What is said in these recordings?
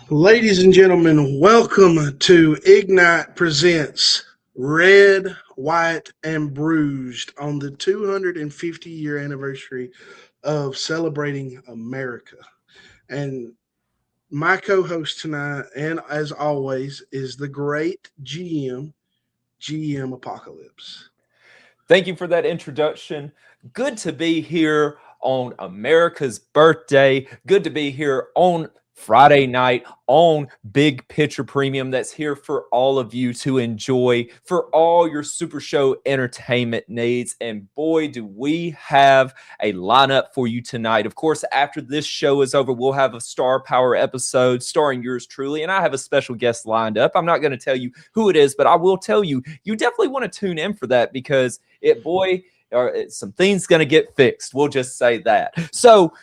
Ladies and gentlemen, welcome to Ignite Presents Red, White, and Bruised on the 250-year anniversary of celebrating America. And my co-host tonight, and as always, is the great GM Apocalypse. Thank you for that introduction. Good to be here on America's birthday. Good to be here on Friday night on Big Picture Premium that's here for all of you to enjoy for all your Super Show entertainment needs. And boy, do we have a lineup for you tonight. Of course, after this show is over, we'll have a Star Power episode starring yours truly. And I have a special guest lined up. I'm not going to tell you who it is, but I will tell you, you definitely want to tune in for that because some things going to get fixed. We'll just say that. So,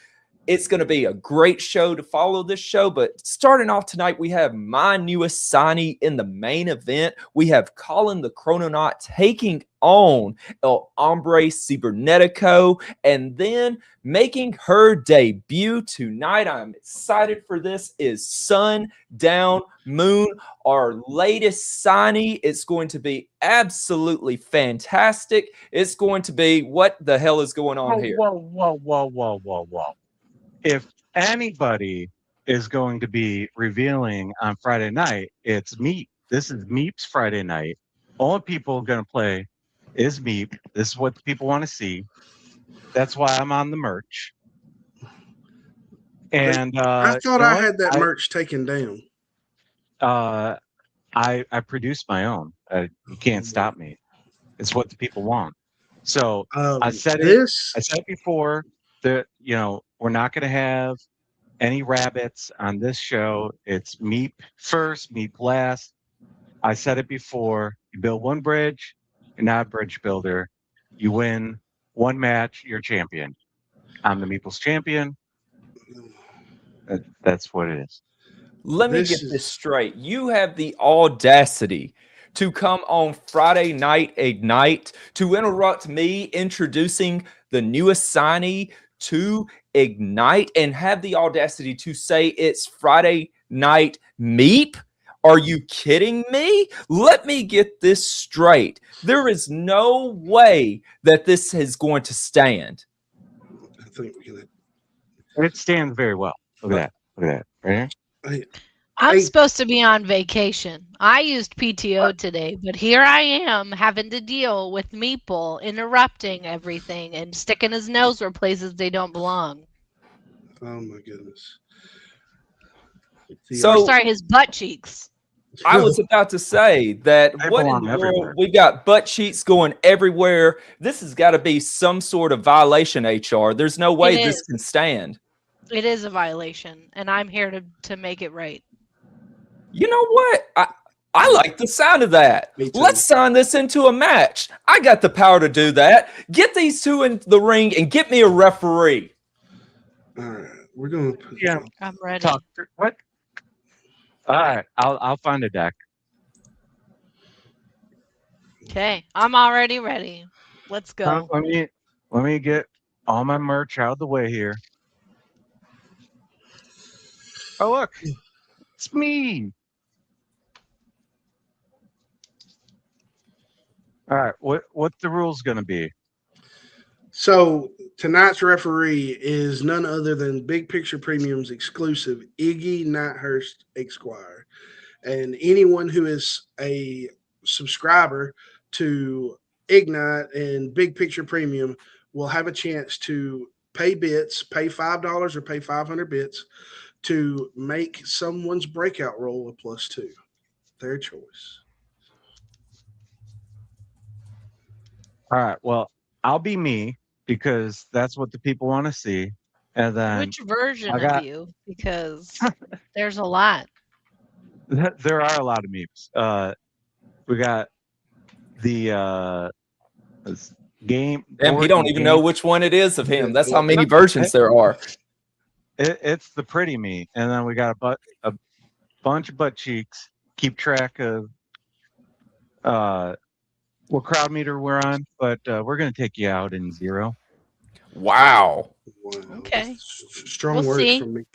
it's going to be a great show to follow this show, but starting off tonight, we have my newest signee in the main event. We have Colin the Chrononaut taking on El Hombre Cibernetico, and then making her debut tonight, I'm excited for this, is Sundown Moon, our latest signee. It's going to be absolutely fantastic. It's going to be, what the hell is going on here? Whoa. If anybody is going to be revealing on Friday night, it's Meep. This is Meep's Friday night. Only people going to play is Meep. This is what the people want to see. That's why I'm on the merch. And I thought I had that merch taken down. I produced my own. You can't stop me. It's what the people want. So I said it before that, we're not going to have any rabbits on this show. It's Meep first, Meep last. I said it before. You build one bridge, you're not a bridge builder. You win one match, you're champion. I'm the Meeples champion. That's what it is. Let me get this straight. You have the audacity to come on Friday Night Ignite to interrupt me introducing the newest signee to Ignite and have the audacity to say it's Friday Night Meep? Are you kidding me? Let me get this straight. There is no way that this is going to stand. I think we can. It stands very well. Look at that. Look at that. Right here. I'm supposed to be on vacation. I used PTO today, but here I am having to deal with Meeple interrupting everything and sticking his nose where places they don't belong. Oh my goodness. So sorry, his butt cheeks. I was about to say that They what in belong the everywhere. world? We got butt cheeks going everywhere. This has got to be some sort of violation, HR. There's no way this can stand. It is a violation, and I'm here to make it right. You know what? I like the sound of that. Let's sign this into a match. I got the power to do that. Get these two in the ring and get me a referee. All right, we're gonna. I'm ready. Talk. What? All right, I'll find a deck. Okay, I'm already ready. Let's go. Let me get all my merch out of the way here. Oh look, it's me. All right, what the rules gonna be? So tonight's referee is none other than Big Picture Premium's exclusive Iggy Nighthurst Esquire. And anyone who is a subscriber to Ignite and Big Picture Premium will have a chance to pay bits, pay $5 or pay 500 bits to make someone's breakout roll a +2. Their choice. All right, well, I'll be me because that's what the people want to see. And then which version of you? Because there's a lot. There are a lot of memes. We got the game. Damn, he don't even know which one it is of him. That's how many versions there are. It's the pretty me, and then we got a bunch of butt cheeks. Keep track of what crowd meter we're on, but we're gonna take you out in 0. Wow. Okay. Strong words from me.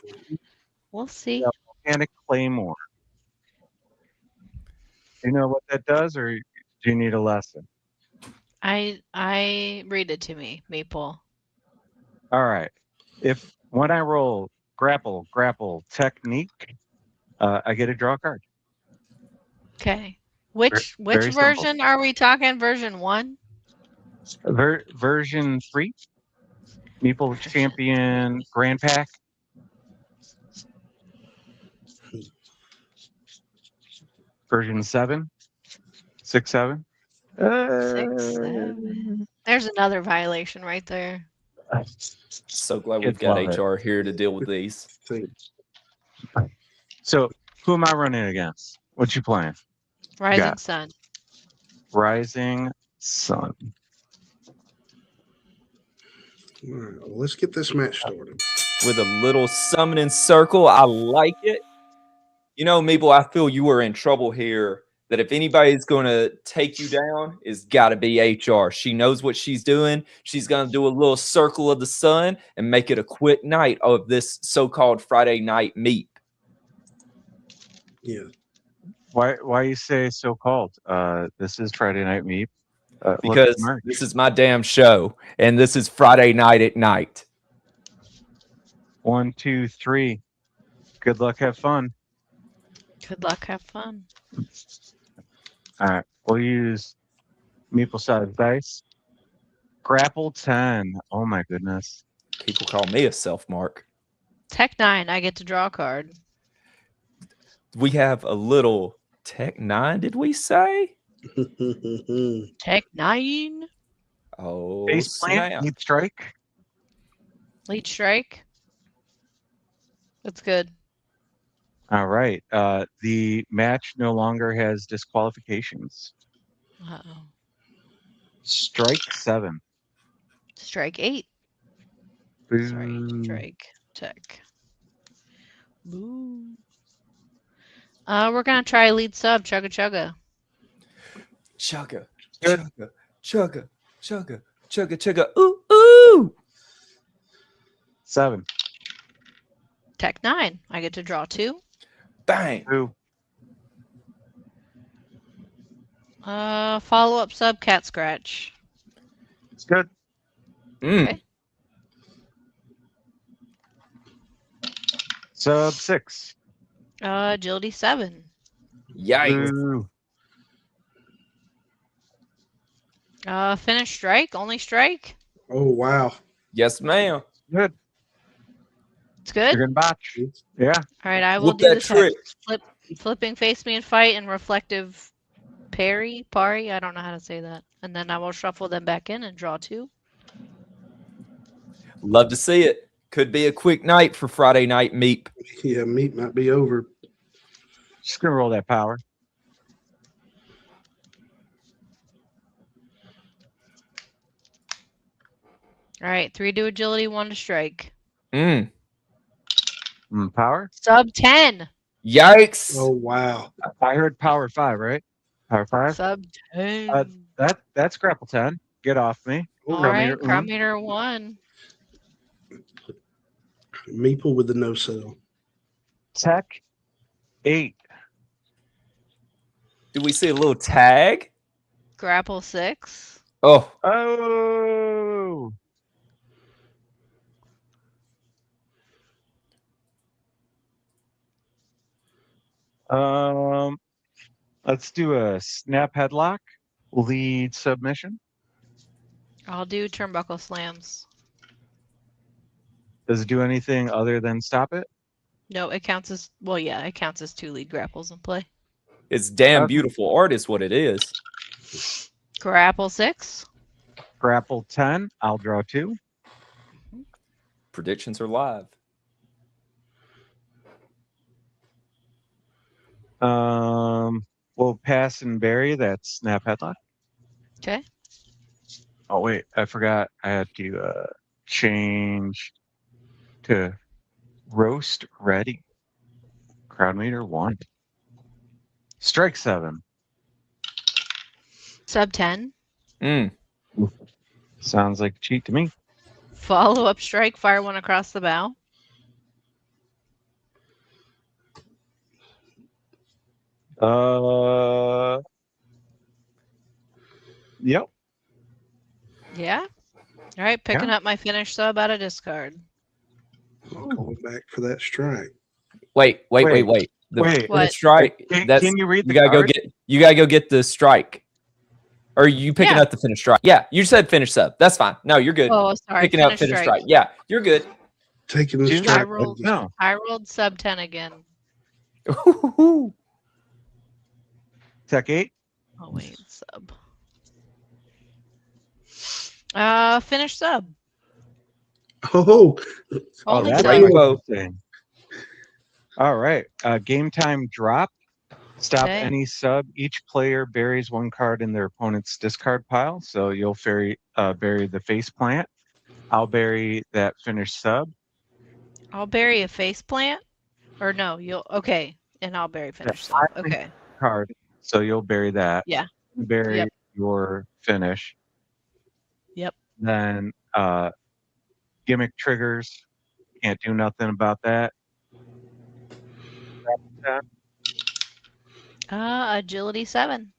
We'll see. Volcanic Claymore. Do you know what that does, or do you need a lesson? I read it to me, Maple. All right. When I roll grapple technique, I get a draw card. Okay. Which very version simple. are we talking? Version 1? Version 3. Meeple Champion Grand Pack. Version 7. 6, 7. 6, 7. There's another violation right there. So glad we've got HR here to deal with these. So, who am I running against? What you playing? Rising Sun. Rising Sun. All right, well, let's get this match started. With a little summoning circle. I like it. You know, Meeple, I feel you are in trouble here. That if anybody's going to take you down, it's got to be HR. She knows what she's doing. She's going to do a little circle of the sun and make it a quick night of this so-called Friday night meet. Yeah. Why you say so-called? This is Friday Night Meet. Because this is my damn show, and this is Friday Night at Night. 1, 2, 3. Good luck, have fun. Good luck, have fun. All right, we'll use Meeple size dice. Grapple 10. Oh my goodness. People call me a self-mark. Tech 9, I get to draw a card. We have a little Tech 9, did we say? Tech 9. Oh, Base plant, lead strike. Lead strike. That's good. All right. The match no longer has disqualifications. Uh-oh. Strike 7. Strike 8. Boom. Strike tech. Boo. We're gonna try lead sub chugga chugga. Chugga, Good. chugga, chugga, chugga, chugga, chugga. Ooh, ooh. 7. Tech 9. I get to draw 2. Bang. 2. Follow up sub cat scratch. It's good. Okay. Sub 6. Agility 7. Yikes. Ooh. Finish strike. Only strike. Oh wow. Yes, ma'am. Good. It's good. You're gonna botch. Yeah. All right, I will Whoop do that the trick. flipping face me and fight and reflective parry. I don't know how to say that. And then I will shuffle them back in and draw 2. Love to see it. Could be a quick night for Friday night meep. Yeah, meat might be over. Just gonna roll that power. All right, 3 to agility, 1 to strike. Power. Sub 10. Yikes. Oh wow. I heard power 5, right? Power 5. Sub 10. That's grapple 10. Get off me. All right, crowd meter 1. Meeple with the no sell. Tech 8. Do we see a little tag? Grapple 6. Oh, Oh. Let's do a snap headlock, lead submission. I'll do turnbuckle slams. Does it do anything other than stop it? No, it counts as it counts as 2 lead grapples in play. it's damn Okay. beautiful art is what it is. Grapple 6. Grapple 10. I'll draw 2. Predictions are live. We'll pass and bury that snap headlock. Okay. Oh wait, I forgot. I had to change to roast ready. Crowd meter 1. Strike 7. Sub 10. Sounds like a cheat to me. Follow up strike. Fire 1 across the bow. Yep. Yeah. All right, picking up my finish sub out of discard. I'll call back for that strike. Wait. Wait. The strike. Can you read the you gotta card? you gotta go get the strike. Or are you picking up the finish strike? Yeah, you said finish sub. That's fine. No, you're good. Oh, sorry. Picking up finish strike. Yeah, you're good. Taking the Jim, strike. I rolled sub 10 again. Tech 8. Oh wait, sub. Finish sub. Oh, Only that's sub. interesting. All right. Game time drop. Stop Okay. any sub. Each player buries 1 card in their opponent's discard pile. So you'll bury the face plant. I'll bury that finished sub. I'll bury a face plant. Or no, and I'll bury finish sub. Okay. Card. So you'll bury that. Yeah. Bury your finish. Yep. Then gimmick triggers. Can't do nothing about that. Agility 7.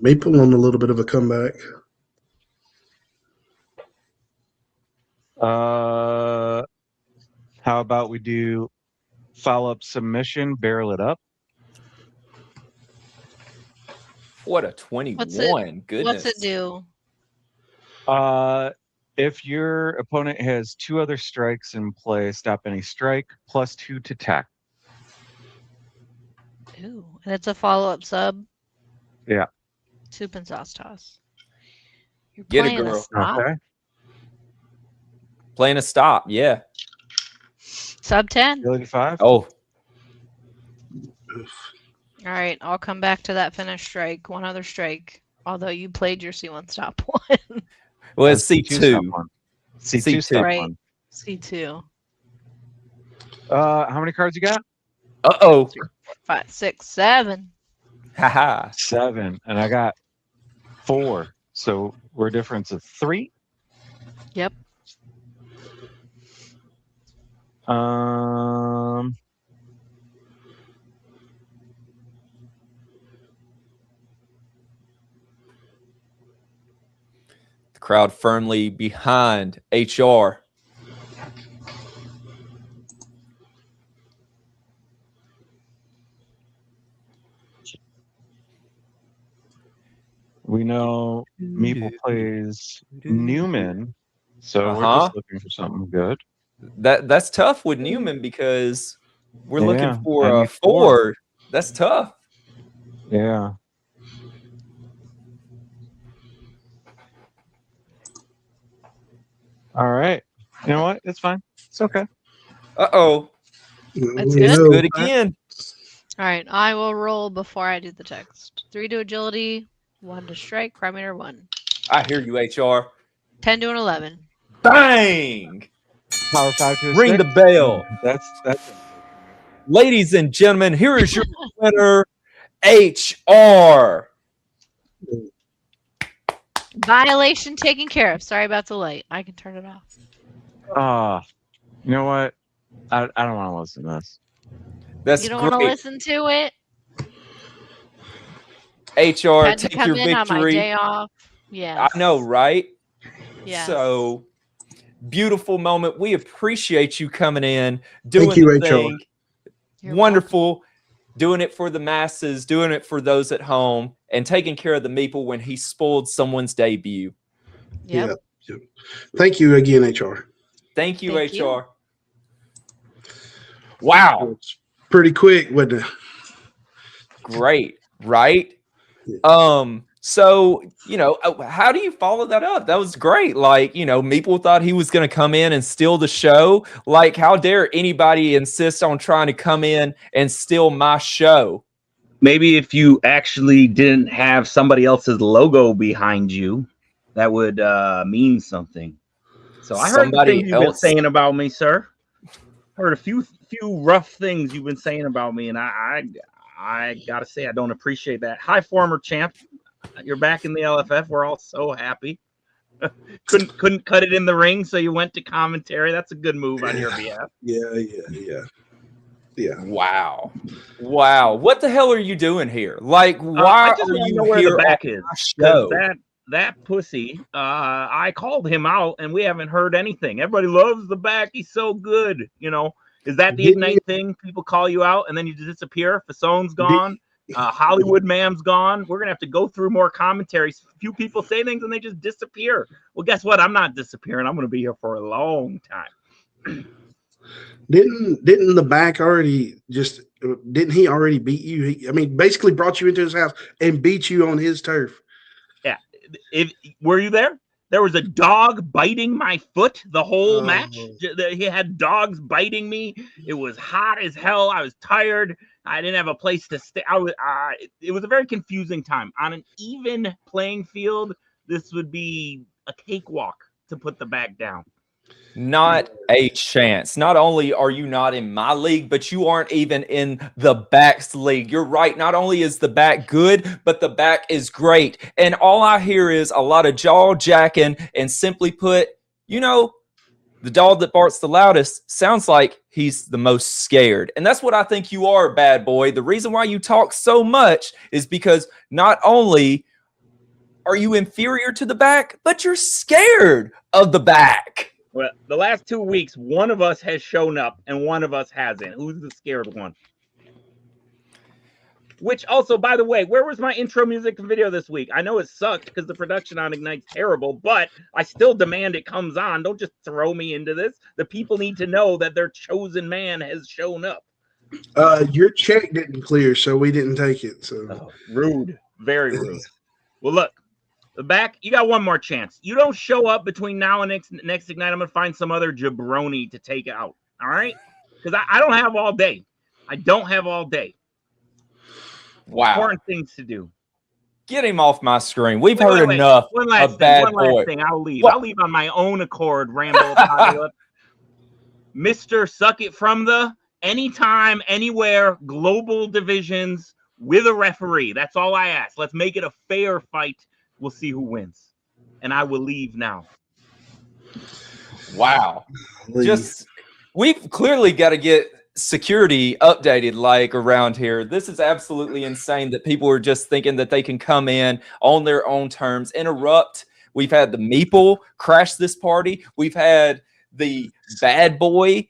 Maple on a little bit of a comeback. How about we do follow-up submission, barrel it up. What a 21. Goodness. What's it do? If your opponent has 2 other strikes in play, stop any strike, +2 to tech. Ooh, and it's a follow-up sub. Yeah. Soup and sauce toss. You're Get it, playing a girl. stop. Okay. Playing a stop. Yeah. Sub 10. Ability 5. Oh, All right, I'll come back to that finish strike. 1 other strike. Although you played your C1 stop 1. well, it's C2. stop 1. C2 stop Right. 1. C2. How many cards you got? Uh-oh. 5, 6, 7. Haha. 7, and I got 4. So we're a difference of 3. Yep. The crowd firmly behind HR. We know Meeple plays Newman, so we're just looking for something good. That's tough with Newman because we're looking for a 4. 4. That's tough. Yeah. All right. You know what? It's fine. It's okay. Uh-oh. That's It's good. good again. All right, I will roll before I do the text. 3 to agility, 1 to strike, crime meter 1. I hear you, HR. 10 to an 11. Bang! Power 5 to a Ring 6. the bell. That's Ladies and gentlemen, here is your winner, HR. Violation taken care of. Sorry about the light. I can turn it off. You know what? I don't want to listen to this. That's You don't great. want to listen to it? HR, Had to take come your in on my victory. day off. Yeah. I know, right? Yes. So beautiful moment. We appreciate you coming in, doing Thank you, the HR. thing. You're Wonderful. Doing it for the masses, doing it for those at home, and taking care of the meeple when he spoiled someone's debut. Yep. Yeah. Thank you again, HR. Thank you, Thank HR. you. Wow. It's pretty quick, wasn't it? Great, right? Yeah. So, how do you follow that up? That was great. Like, Meeple thought he was going to come in and steal the show. Like, how dare anybody insist on trying to come in and steal my show? Maybe if you actually didn't have somebody else's logo behind you, that would mean something. So I heard the things you've been saying about me, sir. Heard a few rough things you've been saying about me, and I gotta say I don't appreciate that. Hi, former champ. You're back in the LFF. We're all so happy. couldn't cut it in the ring, so you went to commentary. That's a good move on your behalf. Yeah. Wow. What the hell are you doing here? Like, why I just are want to you know where here the back on is? my show? That pussy. I called him out, and we haven't heard anything. Everybody loves the back. He's so good. Is that the Ignite thing? People call you out, and then you disappear. Fasone's gone. Hollywood Mam's gone. We're gonna have to go through more commentaries. A few people say things and they just disappear. Well, guess what? I'm not disappearing. I'm gonna be here for a long time. Didn't the back already didn't he already beat you? Basically brought you into his house and beat you on his turf. Yeah. Were you there? There was a dog biting my foot the whole match. He had dogs biting me. It was hot as hell. I was tired. I didn't have a place to stay. It was a very confusing time. On an even playing field, this would be a cakewalk to put the back down. Not a chance. Not only are you not in my league, but you aren't even in the back's league. You're right. Not only is the back good, but the back is great. And all I hear is a lot of jaw jacking, and simply put, the dog that barks the loudest sounds like he's the most scared. And that's what I think you are, bad boy. The reason why you talk so much is because not only are you inferior to the back, but you're scared of the back. Well, the last 2 weeks, one of us has shown up and one of us hasn't. Who's the scared one? Which also, by the way, where was my intro music video this week? I know it sucked because the production on Ignite's terrible, but I still demand it comes on. Don't just throw me into this. The people need to know that their chosen man has shown up. Your check didn't clear, so we didn't take it. So rude. Very rude. Well, look. The back, you got one more chance. You don't show up between now and next Ignite, I'm going to find some other jabroni to take out. All right? Because I don't have all day. I don't have all day. Wow. Important things to do. Get him off my screen. We've heard enough of bad boy. One last thing. I'll leave. I'll leave on my own accord, Rambo Apocalypse. Mr. Suck It From the Anytime, Anywhere, Global Divisions, with a referee. That's all I ask. Let's make it a fair fight. We'll see who wins. And I will leave now. Wow. We've clearly got to get security updated like around here. This is absolutely insane that people are just thinking that they can come in on their own terms, interrupt. We've had the Meeple crash this party. We've had the bad boy.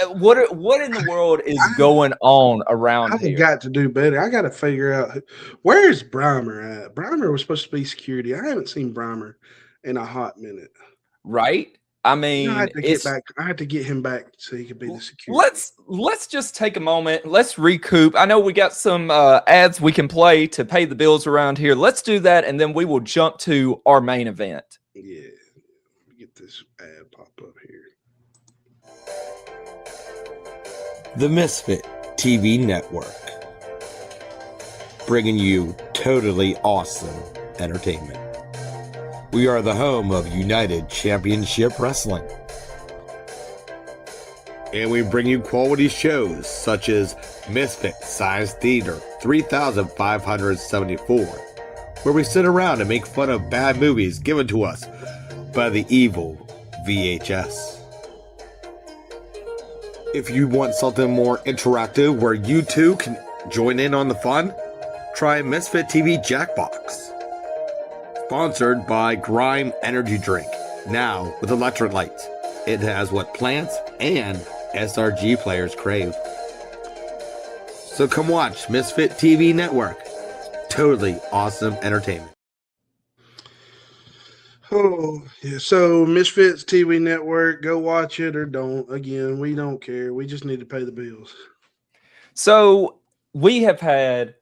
What in the world is going on around here? I've got to do better. I got to figure out where's Brimer at. Brimer was supposed to be security. I haven't seen Brimer in a hot minute. Right? I mean, I had to get him back so he could be the security. Let's just take a moment. Let's recoup. I know we got some ads we can play to pay the bills around here. Let's do that, and then we will jump to our main event. Yeah, let me get this ad pop up here. The Misfit TV Network, bringing you totally awesome entertainment. We are the home of United Championship Wrestling. And we bring you quality shows such as Misfit Science Theater 3574, where we sit around and make fun of bad movies given to us by the evil VHS. If you want something more interactive where you too can join in on the fun, try Misfit TV Jackbox. Sponsored by Grime Energy Drink, now with electrolytes. It has what plants and SRG players crave. So come watch Misfit TV Network. Totally awesome entertainment. Oh, yeah. So Misfits TV Network, go watch it or don't. Again, we don't care. We just need to pay the bills. So we have had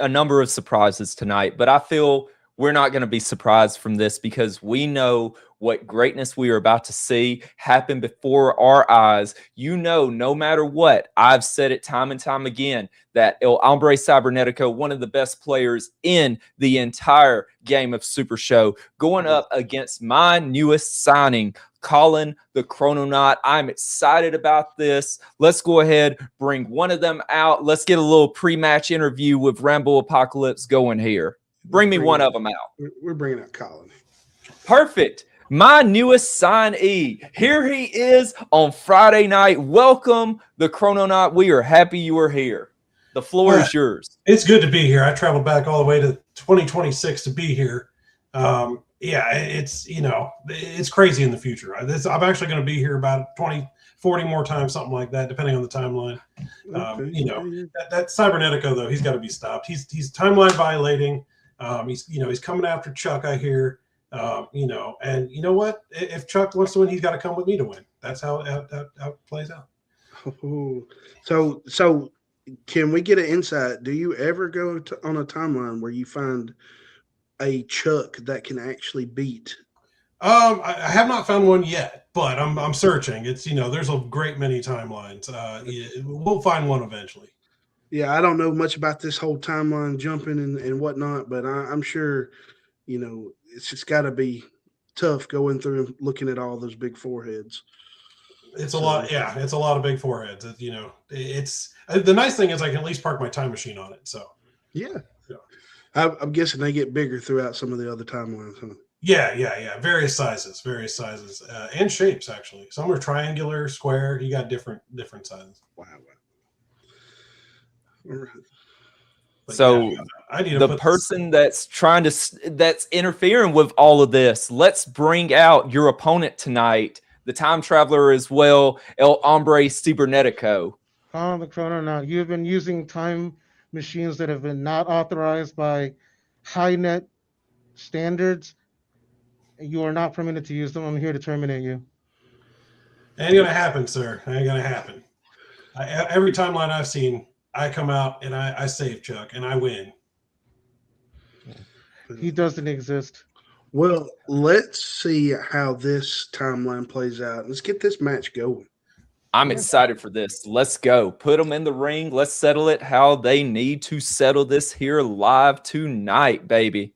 a number of surprises tonight, but I feel we're not going to be surprised from this because we know what greatness we are about to see happen before our eyes. You know, no matter what, I've said it time and time again, that El Hombre Cybernetico, one of the best players in the entire game of Super Show, going up against my newest signing, Colin the Chrononaut. I'm excited about this. Let's go ahead, bring one of them out. Let's get a little pre-match interview with Rambo Apocalypse going here. Bring me one of them out. We're bringing out Colin. Perfect. My newest signee. Here he is on Friday night. Welcome, the Chrononaut. We are happy you are here. The floor is yours. It's good to be here. I traveled back all the way to 2026 to be here. Yeah, it's crazy in the future. I'm actually going to be here about 20, 40 more times, something like that, depending on the timeline. That Cybernetico, though, he's got to be stopped. He's timeline violating. He's coming after Chuck, I hear. And you know what? If Chuck wants to win, he's got to come with me to win. That's how it plays out. So can we get an insight? Do you ever go on a timeline where you find a Chuck that can actually beat? I have not found one yet, but I'm searching. It's there's a great many timelines. We'll find one eventually. Yeah, I don't know much about this whole timeline jumping and whatnot, but I'm sure, it's just got to be tough going through and looking at all those big foreheads. It's a lot. Yeah, it's a lot of big foreheads. It's the nice thing is I can at least park my time machine on it. So yeah. I'm guessing they get bigger throughout some of the other timelines, huh? Yeah. Various sizes, and shapes actually. Some are triangular, square. You got different sizes. Wow. All right. So the person that's interfering with all of this, let's bring out your opponent tonight, the time traveler as well, El Hombre Cybernetico. Colin the Chrononaut, you have been using time machines that have been not authorized by HiNet standards. You are not permitted to use them. I'm here to terminate you. Ain't gonna happen, sir. Ain't gonna happen. Every timeline I've seen, I come out and I save Chuck and I win. He doesn't exist. Well, let's see how this timeline plays out. Let's get this match going. I'm excited for this. Let's go. Put them in the ring. Let's settle it how they need to settle this here live tonight, baby.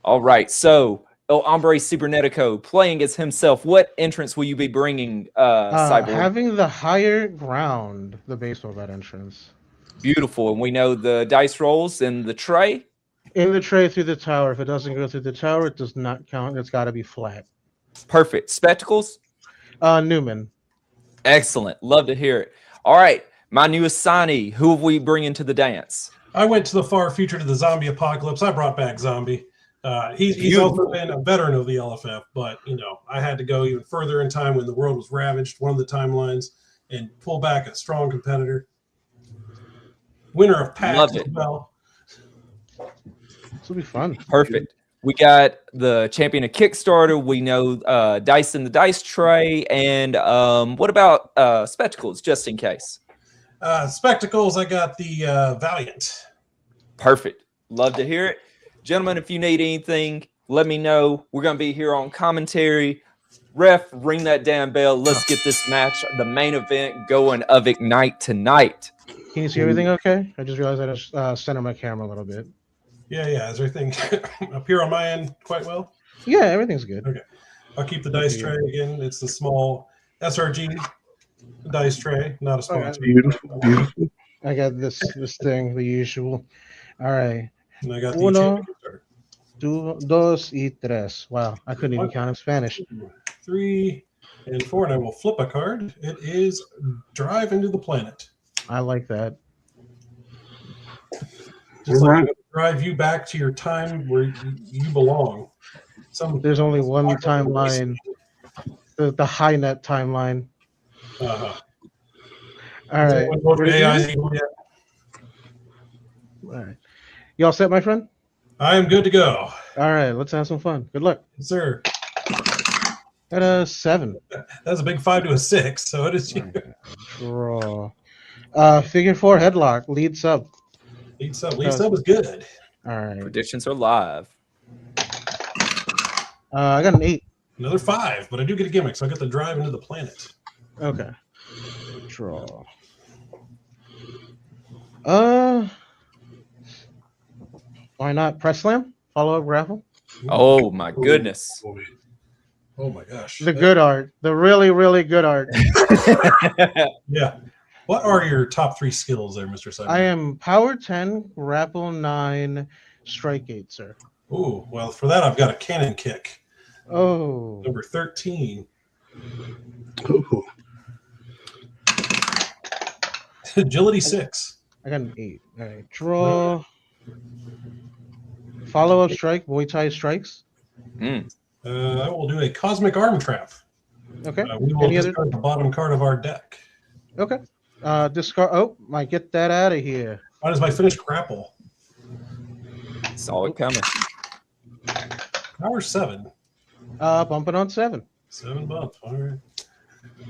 All right. So El Hombre Cibernetico playing as himself. What entrance will you be bringing, Cyborg? Having the higher ground, the baseball bat entrance. Beautiful. And we know the dice rolls in the tray. In the tray through the tower. If it doesn't go through the tower, it does not count. It's got to be flat. Perfect. Spectacles? Newman. Excellent. Love to hear it. All right. My new assignee. Who have we bring into the dance? I went to the far future to the zombie apocalypse. I brought back Zombie. He's also been a veteran of the LFF, but I had to go even further in time when the world was ravaged, one of the timelines, and pull back a strong competitor. Winner of PAX as well. This will be fun. Perfect. We got the champion of Kickstarter. We know dice in the dice tray. And what about spectacles, just in case? Spectacles, I got the Valiant. Perfect. Love to hear it. Gentlemen, if you need anything, let me know. We're going to be here on commentary. Ref, ring that damn bell. Let's get this match, the main event, going of Ignite tonight. Can you see everything okay? I just realized I just center my camera a little bit. Yeah. Is everything up here on my end quite well? Yeah, everything's good. Okay. I'll keep the dice tray again. It's the small SRG dice tray, not a sponsor. Beautiful. I got this thing, the usual. All right. And I got the Uno, dos, y tres. Wow, I couldn't even count in Spanish. 3 and 4, and I will flip a card. It is Drive into the Planet. I like that. Just like drive you back to your time where you belong. There's only one timeline, the HiNet timeline. Uh-huh. All right. All right. You all set, my friend? I am good to go. All right, let's have some fun. Good luck. Yes, sir. At a 7. That's a big 5 to a 6, so it is you. Draw. Figure 4 headlock, lead sub. Lead sub is good. All right. Predictions are live. I got an 8. Another 5, but I do get a gimmick, so I get the Drive into the Planet. Okay. Draw. Why not press slam? Follow up grapple. Oh my goodness. Oh my gosh. The good art. The really, really good art. Yeah. What are your top 3 skills there, Mr. Simon? I am power 10, grapple 9, strike 8, sir. Ooh, well, for that I've got a cannon kick. Oh. Number 13. Ooh. Agility 6. I got an 8. All right. Draw. Follow up strike, Muay Thai strikes. I will do a cosmic arm trap. Okay. We will discard the bottom card of our deck. Okay. Discard. Oh, might get that out of here. How does my finished grapple? Saw it coming. Power 7. Bumping on 7. 7 bump. All right.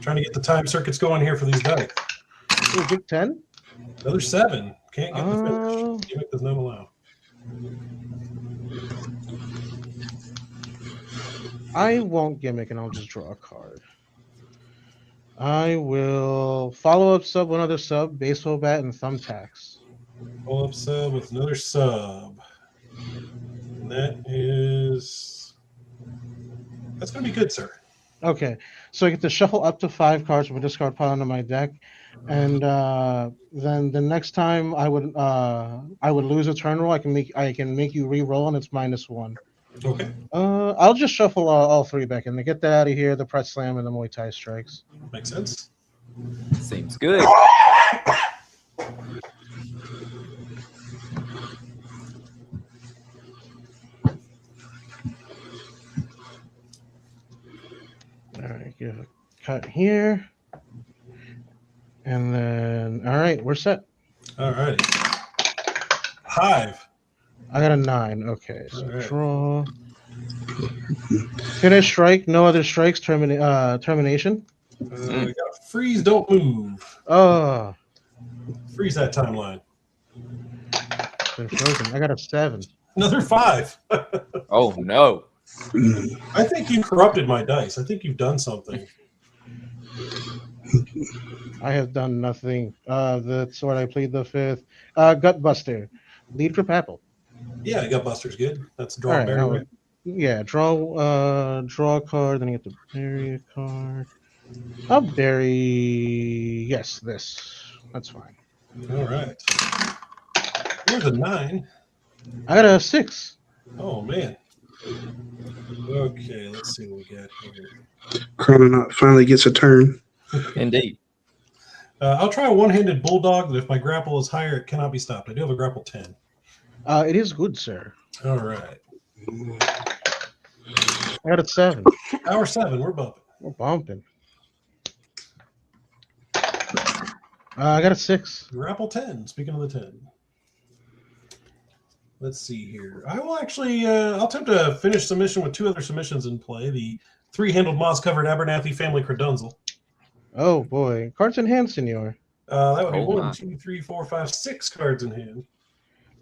Trying to get the time circuits going here for these dice. Ooh, big 10. Another 7. Can't get the finish. Gimmick does not allow. I won't gimmick and I'll just draw a card. I will follow up sub, one other sub, baseball bat, and thumbtacks. Follow up sub with another sub. And that's going to be good, sir. Okay, so I get to shuffle up to 5 cards from a discard pile into my deck, and then the next time I would lose a turn roll, I can make you re-roll, and it's -1. Okay. I'll just shuffle all 3 back in to get that out of here. The Pret Slam and the Muay Thai strikes. Makes sense. Seems good. All right, give a cut here. And then, all right, we're set. All righty. Hive. I got a 9. Okay, so right. Draw. Finish strike, no other strikes, termination. We got freeze, don't move. Oh. Freeze that timeline. They're frozen. I got a 7. Another 5. Oh, no. I think you corrupted my dice. I think you've done something. I have done nothing. The sword I played the 5th. Gutbuster. Lead for Papal. Yeah, Gutbuster's good. That's a draw All right, berry. Yeah, draw a card, then you get to bury a card. I'll bury. Yes, this. That's fine. All right. There's a 9. I got a 6. Oh man. Okay, let's see what we got here. Chrononaut finally gets a turn. Indeed. I'll try a one-handed bulldog. That if my grapple is higher, it cannot be stopped. I do have a grapple 10. It is good, sir. All right. I got a 7. Power 7. We're bumping. We're bumping. I got a 6. Grapple 10. Speaking of the 10. Let's see here. I will actually, I'll attempt to finish submission with 2 other submissions in play. The 3-handled moss-covered Abernathy family credunzel. Oh, boy. Cards in hand, senor. That would be Oh, 1, my. 2, 3, 4, 5, 6 cards in hand.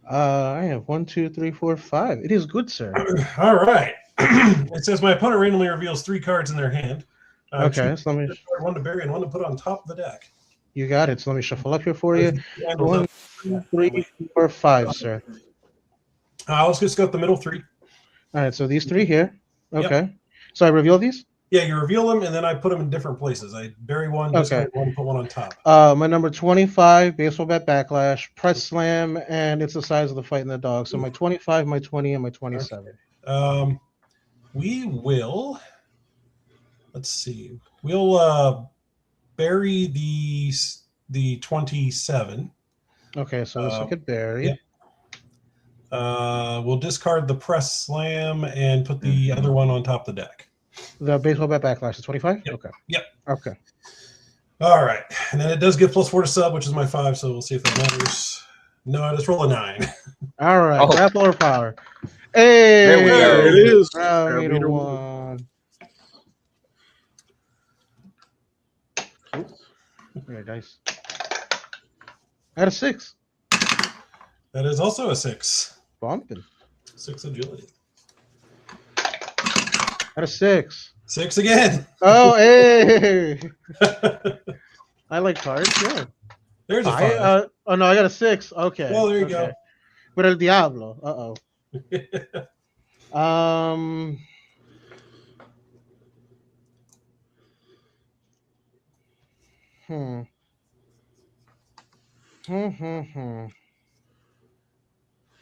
I have 1, 2, 3, 4, 5. It is good, sir. All right. It says my opponent randomly reveals 3 cards in their hand. Okay, so let me. One to bury and one to put on top of the deck. You got it. So let me shuffle up here for you. Handles 1, up. 2, 3, 4, 5, sir. Let's just go with the middle 3. All right, so these 3 here. Yep. Okay. So I reveal these? Yeah, you reveal them, and then I put them in different places. I bury one, discard one, put one on top. My number 25, baseball bat backlash, press slam, and it's the size of the fight in the dog. So my 25, my 20, and my 27. Okay. We will. Let's see. We'll bury the 27. Okay, so let's look at bury. Yeah. We'll discard the press slam and put the other one on top of the deck. The baseball bat backlash is 25? Yep. Okay. Yep. Okay. All right. And then it does give +4 to sub, which is my 5, so we'll see if that matters. No, I just roll a 9. All right. Oh. Grapple or power? Hey! There we go. There it is. Round Meter meter one. 1. Okay, dice. I had a 6. That is also a 6. Bumping. 6 agility. I had a 6. 6 again. Oh, hey! I like cards, yeah. There's a 5. Oh, no, I got a 6. Okay. Well, there you okay. But El Diablo. Uh-oh.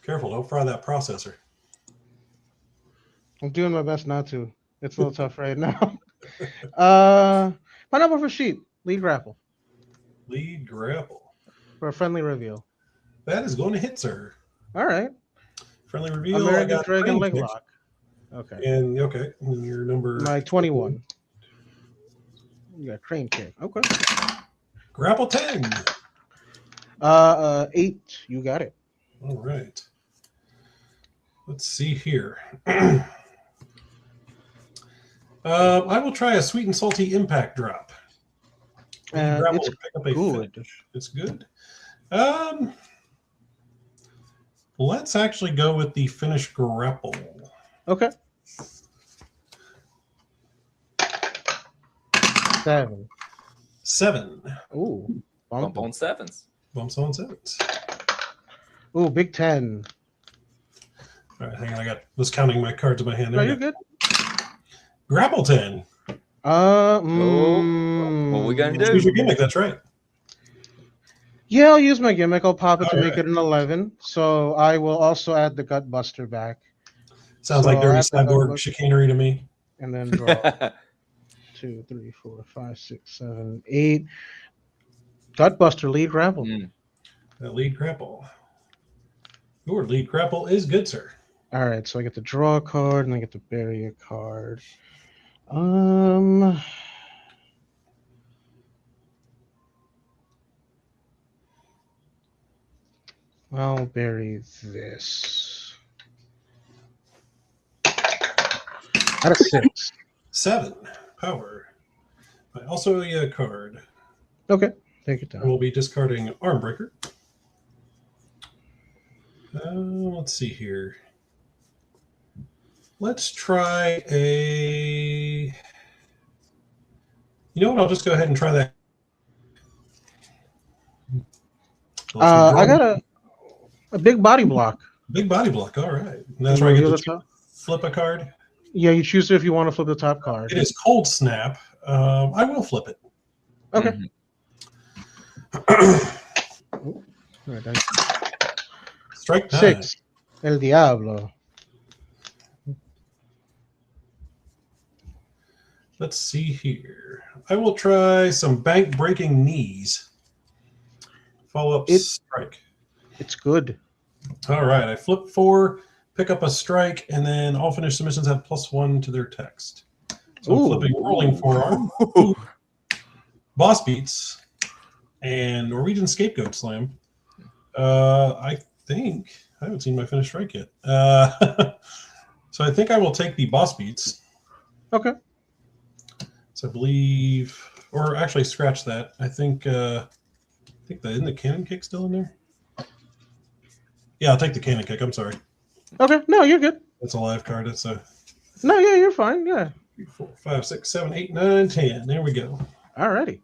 Careful, don't fry that processor. I'm doing my best not to. It's a little tough right now. Pineapple for sheep. Lead grapple. Lead grapple. For a friendly reveal. That is going to hit, sir. All right. Friendly reveal. American I got Dragon range leg mix. lock. Okay. And your number. My 21. You got crane kick. Okay. Grapple 10. 8. You got it. All right. Let's see here. I will try a sweet and salty impact drop. Grapple It's to pick up a good. finish. It's good. Let's actually go with the finish grapple. Okay. 7. 7. Ooh. Bump on 7s. Bumps on 7s. Ooh, big 10. All right, hang on. I was counting my cards in my hand. No, There you're we go. good. Grapple 10. What we gonna do? Use your gimmick. That's right. Yeah, I'll use my gimmick. I'll pop it to make it an 11. So I will also add the Gut Buster back. Sounds So like dirty I'll add the Gut cyborg Buster chicanery to me. and then draw 2, 3, 4, 5, 6, 7, 8. Gut Buster, lead grapple. That lead grapple. Your lead grapple is good, sir. All right, so I get to draw a card and I get to bury a card. I'll bury this. Out of 6. 7. Power. I also owe you a card. Okay, take it I down. will be discarding Armbreaker. Let's see here. Let's try a... You know what? I'll just go ahead and try that. I got a big body block. Big body block. All right. And that's where I get Reveal to the top. flip a card? Yeah, you choose it if you want to flip the top card. It is Cold Snap. I will flip it. Okay. Strike 9. 6. El Diablo. Let's see here. I will try some bank breaking knees. Follow up strike. It's good. All right. I flip 4, pick up a strike, and then all finished submissions have +1 to their text. So I'm flipping Rolling Forearm, Boss Beats, and Norwegian Scapegoat Slam. I think I haven't seen my finished strike yet. So I think I will take the Boss Beats. Okay. So I believe, or actually scratch that. I think isn't the Cannon Kick still in there? Yeah, I'll take the Cannon Kick. I'm sorry. Okay. No, you're good. That's a live card. It's a. No, yeah, you're fine. Yeah. 3, 4, 5, 6, 7, 8, 9, 10. There we go. Alrighty.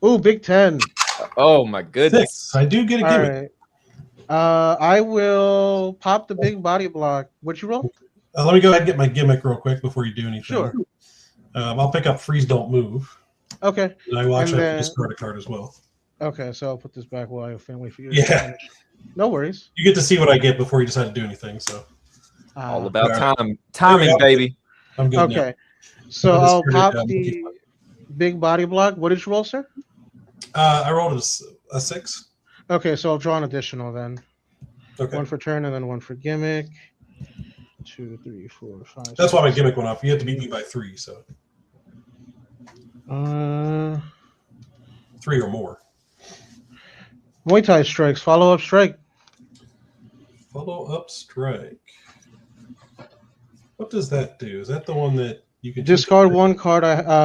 Ooh, Big 10. Oh my goodness. 6. I do get a gimmick. Right. I will pop the big body block. What'd you roll? Let me go ahead and get my gimmick real quick before you do anything. Sure. I'll pick up Freeze Don't Move. Okay. And I will actually have to discard a card as well. Okay, so I'll put this back while I wait for you. Yeah. No worries. You get to see what I get before you decide to do anything. So all about timing, baby. I'm good. Okay. Now. So I'll pop the big body block. What did you roll, sir? I rolled a 6. Okay, so I'll draw an additional then. Okay. 1 for turn and then 1 for gimmick. 2, 3, 4, 5. That's 6. why my gimmick went off. You had to beat me by 3, so 3 or more. Muay Thai strikes. Follow up strike. Follow up strike. What does that do? Is that the one that you can discard 1 card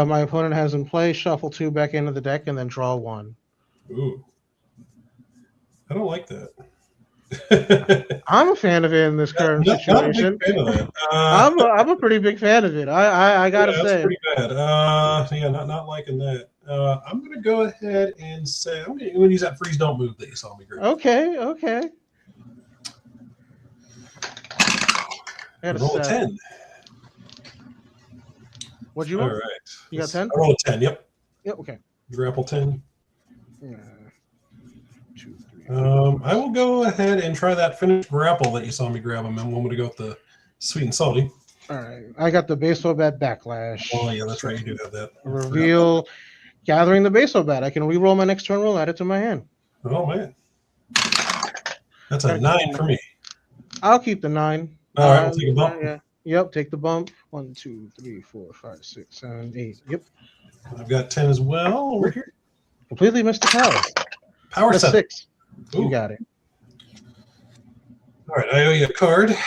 my opponent has in play, shuffle 2 back into the deck, and then draw 1. Ooh. I don't like that. I'm a fan of it in this current situation. I'm a pretty big fan of it. I gotta say, that's pretty bad. Yeah, not liking that. I'm gonna go ahead and say I'm gonna use that Freeze Don't Move that you saw me grab. Okay. Roll a 10. What'd you roll? All right. You got 10? I roll a 10. Yep. Okay. Grapple 10. 2, 3. I will go ahead and try that finished grapple that you saw me grab him. And I'm going to go with the sweet and salty. All right. I got the baseball bat backlash. Oh, yeah, that's right. You do have that. Reveal gathering the baseball bat. I can re-roll my next turn roll, add it to my hand. Oh, man. That's a 9 for me. I'll keep the 9. All right, we'll take a bump. Yeah. Yep, take the bump. 1, 2, 3, 4, 5, 6, 7, 8. Yep. I've got 10 as well over here. Completely missed the power. Power 7. 6. Ooh. You got it. All right, I owe you a card.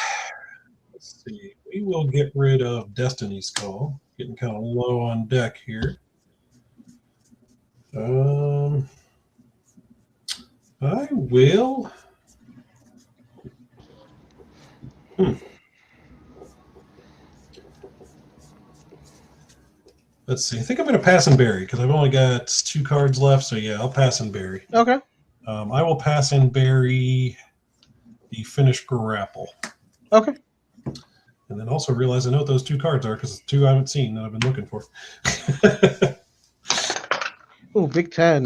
Let's see. We will get rid of Destiny's Call. Getting kind of low on deck here. I will. Let's see. I think I'm going to pass and bury because I've only got 2 cards left. So yeah, I'll pass and bury. Okay. I will pass and bury the finished grapple. Okay. And then also realize I know what those 2 cards are because it's 2 I haven't seen that I've been looking for. Ooh, Big 10.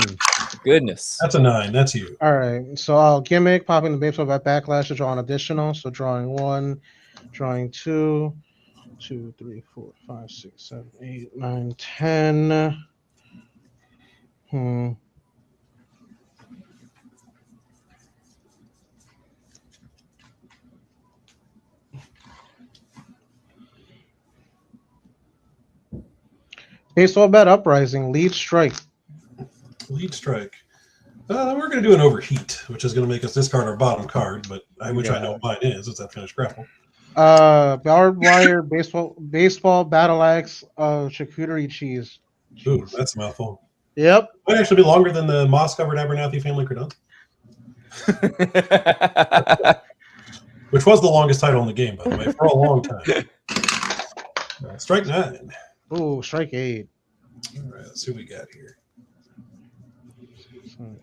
Goodness. That's a 9. That's you. All right. So I'll gimmick, popping the baseball bat backlash to draw an additional. So drawing 1, drawing 2, 2, 3, 4, 5, 6, 7, 8, 9, 10. Baseball bat uprising, lead strike. Lead strike. We're going to do an overheat, which is going to make us discard our bottom card, but which I know what mine is. It's that finished grapple. Barbed wire, baseball battle axe, charcuterie cheese. Ooh, that's a mouthful. Yep. Might actually be longer than the moss-covered Abernathy family credence. Which was the longest title in the game, by the way, for a long time. Strike 9. Ooh, strike 8. All right, let's see what we got here.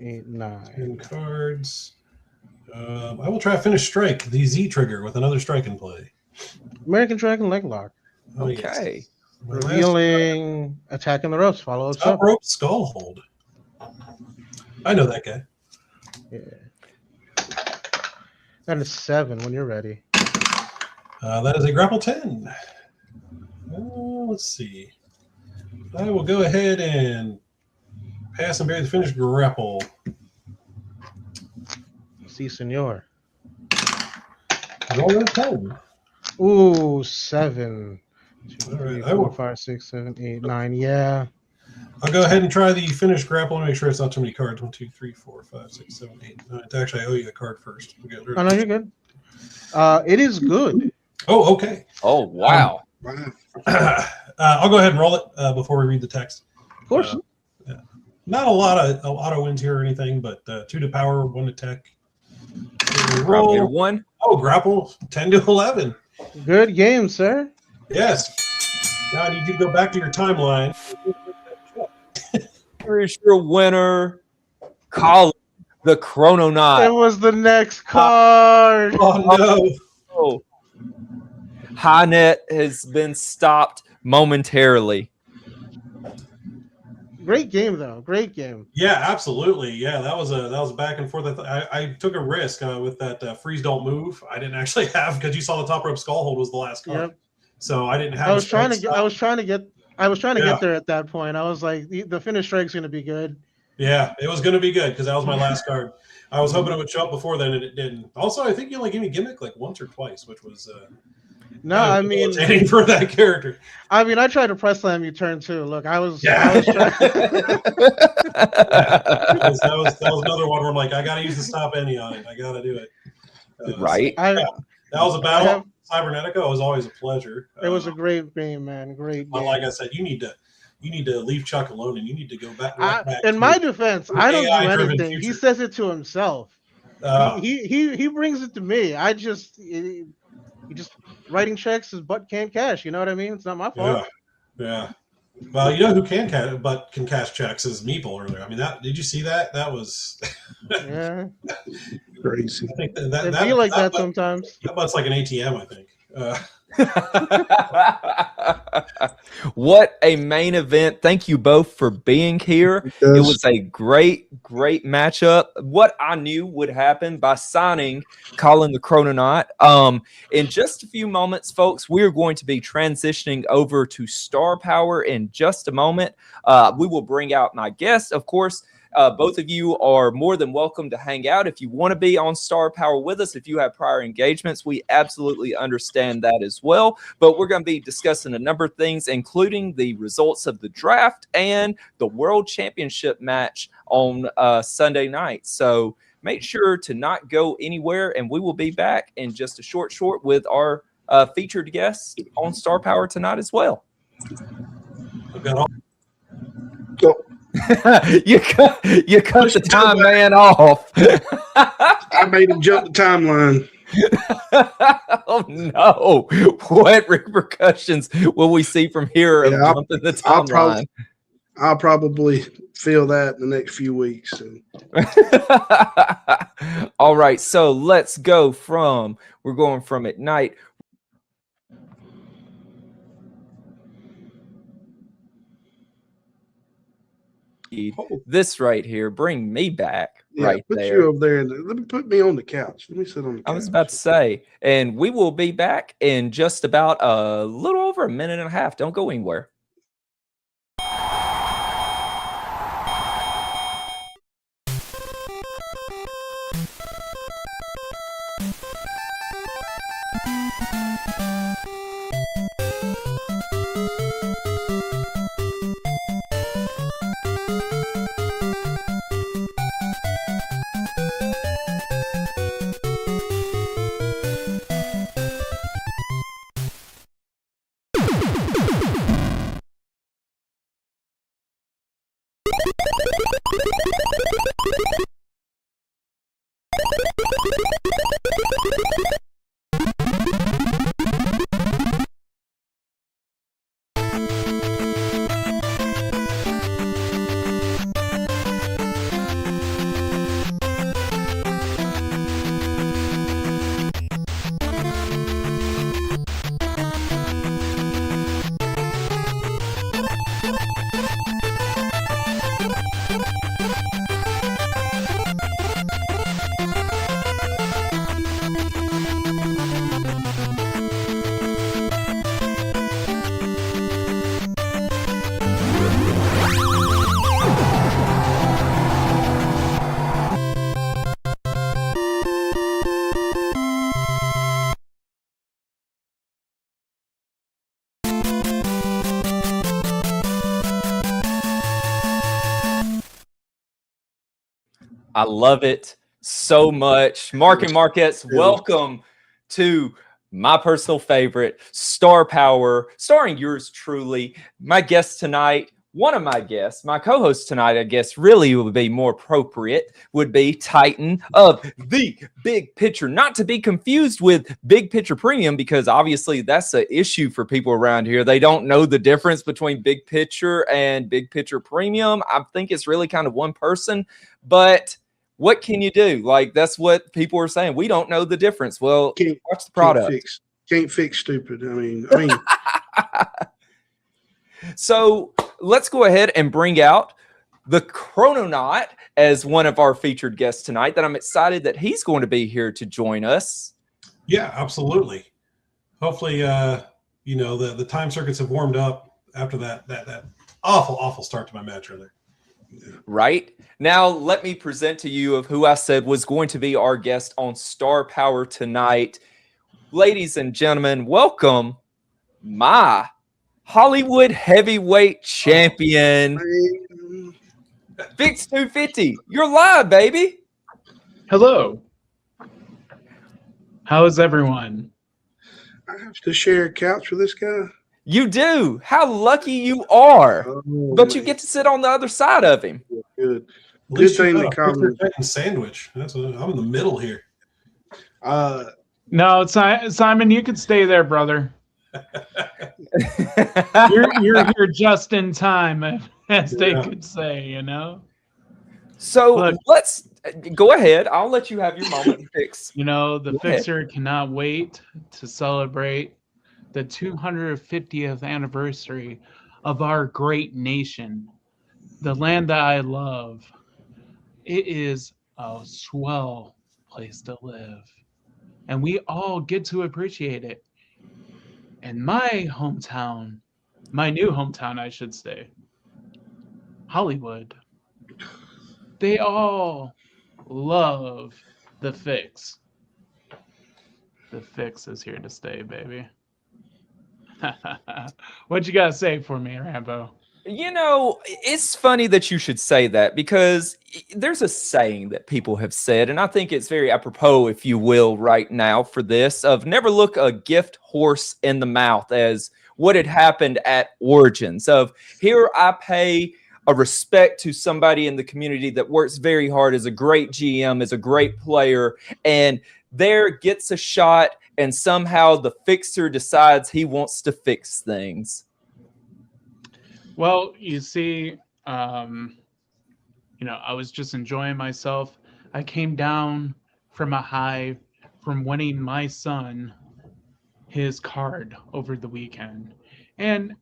8, 9. 10 cards. I will try a finish strike, the Z trigger, with another strike in play. American Dragon leg lock. Oh, Okay. yes. Revealing Attack in the Ropes. Follow up. Top rope skull hold. I know that guy. Yeah. That is 7 when you're ready. That is a grapple 10. Let's see. I will go ahead and pass and bury the finish grapple. Si, senor. Roll a 10. Ooh, 7. 2, 3, Right, 4, 5, 6, 7, 8, 9. Yeah. I'll go ahead and try the finish grapple and make sure it's not too many cards. 1, 2, 3, 4, 5, 6, 7, 8, 9. Actually, I owe you a card first. Oh, no, you're good. It is good. Oh, okay. Oh, wow. I'll go ahead and roll it before we read the text. Of course. Yeah. Not a lot of wins here or anything, but 2 to power, 1 to tech. Roll 1. Oh, grapple 10 to 11. Good game, sir. Yes. Now I need you to go back to your timeline. Here's your winner, Colin the Chrononaut. It was the next card. Oh, no. Oh. Highnet has been stopped momentarily. Great game, though. Great game. Yeah, absolutely. Yeah, that was a back and forth. I took a risk with that freeze don't move. I didn't actually have, because you saw the top rope skull hold was the last card. Yep. So I didn't have. I was trying to get there at that point. I was like, the finish strike's going to be good. Yeah, it was going to be good because that was my last card. I was hoping it would show up before then, and it didn't. Also, I think you only gave me gimmick like once or twice, which was no, I mean, for that character. I mean, I tried to press slam you turn 2. Look, I was trying. that was another one where I'm like, I got to use the stop any on it. I got to do it. Right. So, yeah, that was a battle. Cybernetica was always a pleasure. It was a great game, man. Great game. Like I said, you need to leave Chuck alone, and you need to go back. In my defense, I don't do anything. Future. He says it to himself. He brings it to me. I just he just writing checks. His butt can't cash. You know what I mean? It's not my fault. Yeah. Well, you know who can cash checks is Meeple earlier. I mean, did you see that? That was yeah, crazy. I think that be like that sometimes. That butt's like an ATM, I think. What a main event. Thank you both for being here. It was a great matchup. What I knew would happen by signing Colin the Chrononaut. In just a few moments, folks, we are going to be transitioning over to Star Power in just a moment. We will bring out my guest, of course. Both of you are more than welcome to hang out. If you want to be on Star Power with us, if you have prior engagements, we absolutely understand that as well. But we're going to be discussing a number of things, including the results of the draft and the World Championship match on Sunday night. So make sure to not go anywhere, and we will be back in just a short with our featured guest on Star Power tonight as well. you cut the time man off. I made him jump the timeline. Oh no! What repercussions will we see from here of jumping the timeline? I'll probably feel that in the next few weeks. So. All right, so let's go we're going from at night. This right here, bring me back. Right put there. You over there, and let me put me on the couch. Let me sit on the couch. I was about to say, and we will be back in just about a little over a minute and a half. Don't go anywhere. I love it so much. Mark and Marquettes, welcome to my personal favorite, Star Power, starring yours truly. My guest tonight, one of my guests, my co-host tonight, I guess really would be more appropriate, would be Titan of the Big Picture. Not to be confused with Big Picture Premium, because obviously that's an issue for people around here. They don't know the difference between Big Picture and Big Picture Premium. I think it's really kind of one person, but what can you do? Like, that's what people are saying. We don't know the difference. Well, watch the product. Can't fix stupid. I mean. So let's go ahead and bring out the Chrononaut as one of our featured guests tonight, that I'm excited that he's going to be here to join us. Yeah, absolutely. Hopefully, the time circuits have warmed up after that awful start to my match earlier. Right now, let me present to you of who I said was going to be our guest on Star Power tonight. Ladies and gentlemen, welcome my Hollywood heavyweight champion, Fix 250. You're live, baby. Hello. How is everyone? I have to share a couch with this guy. You do. How lucky you are. But you get to sit on the other side of him. Good. Good thing they call me sandwich. I'm in the middle here. No, Simon, you can stay there, brother. you're here just in time, as they could say, So let's go ahead. I'll let you have your moment, Fix. The Fixer cannot wait to celebrate the 250th anniversary of our great nation, the land that I love. It is a swell place to live, and we all get to appreciate it. And my hometown, my new hometown, I should say, Hollywood, they all love the Fix. The Fix is here to stay, baby. What you gotta say for me, Rambo? It's funny that you should say that, because there's a saying that people have said, and I think it's very apropos, if you will, right now for this, of never look a gift horse in the mouth, as what had happened at Origins. Of here I pay a respect to somebody in the community that works very hard, is a great GM, is a great player, and there gets a shot, and somehow the Fixer decides he wants to fix things. Well, you see, I was just enjoying myself. I came down from a high from winning my son his card over the weekend. And,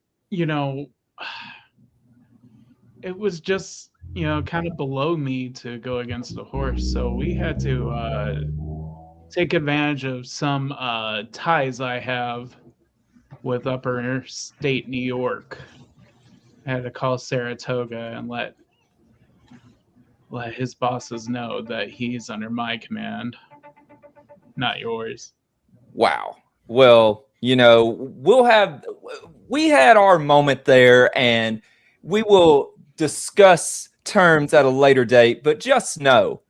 it was just, kind of below me to go against the horse. So we had to take advantage of some ties I have with upper state New York. I had to call Saratoga and let his bosses know that he's under my command, not yours. Wow. Well, we had our moment there, and we will discuss terms at a later date, but just know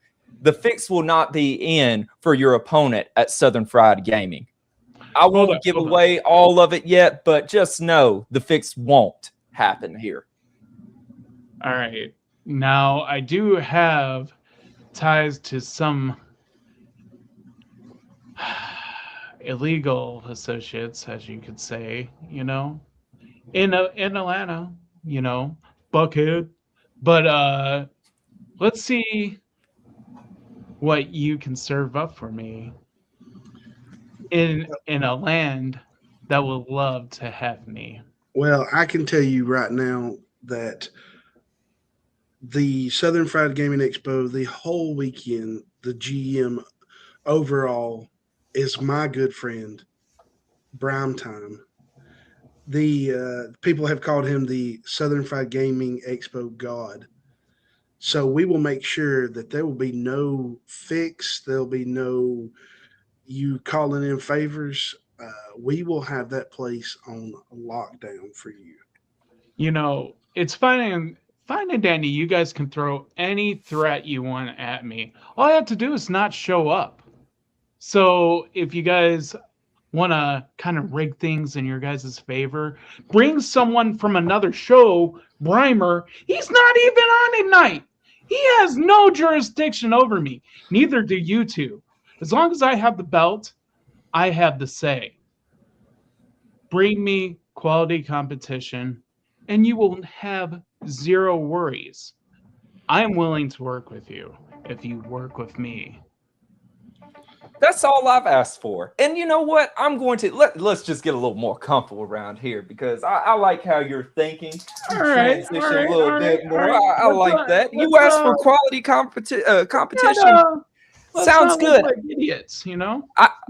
the Fix will not be in for your opponent at Southern Fried Gaming. I won't give away all of it yet, but just know the Fix won't happen here. All right. Now, I do have ties to some illegal associates, as you could say, in Atlanta, Buckhead. But let's see what you can serve up for me in a land that will love to have me. Well, I can tell you right now that the Southern Fried Gaming Expo, the whole weekend, the GM overall is my good friend, Brime Time. The people have called him the Southern Fried Gaming Expo God. So we will make sure that there will be no fix. There'll be no you calling in favors. We will have that place on lockdown for you. It's funny fine and dandy. You guys can throw any threat you want at me. All I have to do is not show up. So if you guys want to kind of rig things in your guys' favor, bring someone from another show, Brimer. He's not even on at night. He has no jurisdiction over me. Neither do you two. As long as I have the belt, I have the say. Bring me quality competition, and you will have zero worries. I'm willing to work with you if you work with me. That's all I've asked for. And you know what? I'm going to let's just get a little more comfortable around here because I like how you're thinking. Transition a little bit more. I like that. You asked for quality competition. Sounds good. Like idiots, you know.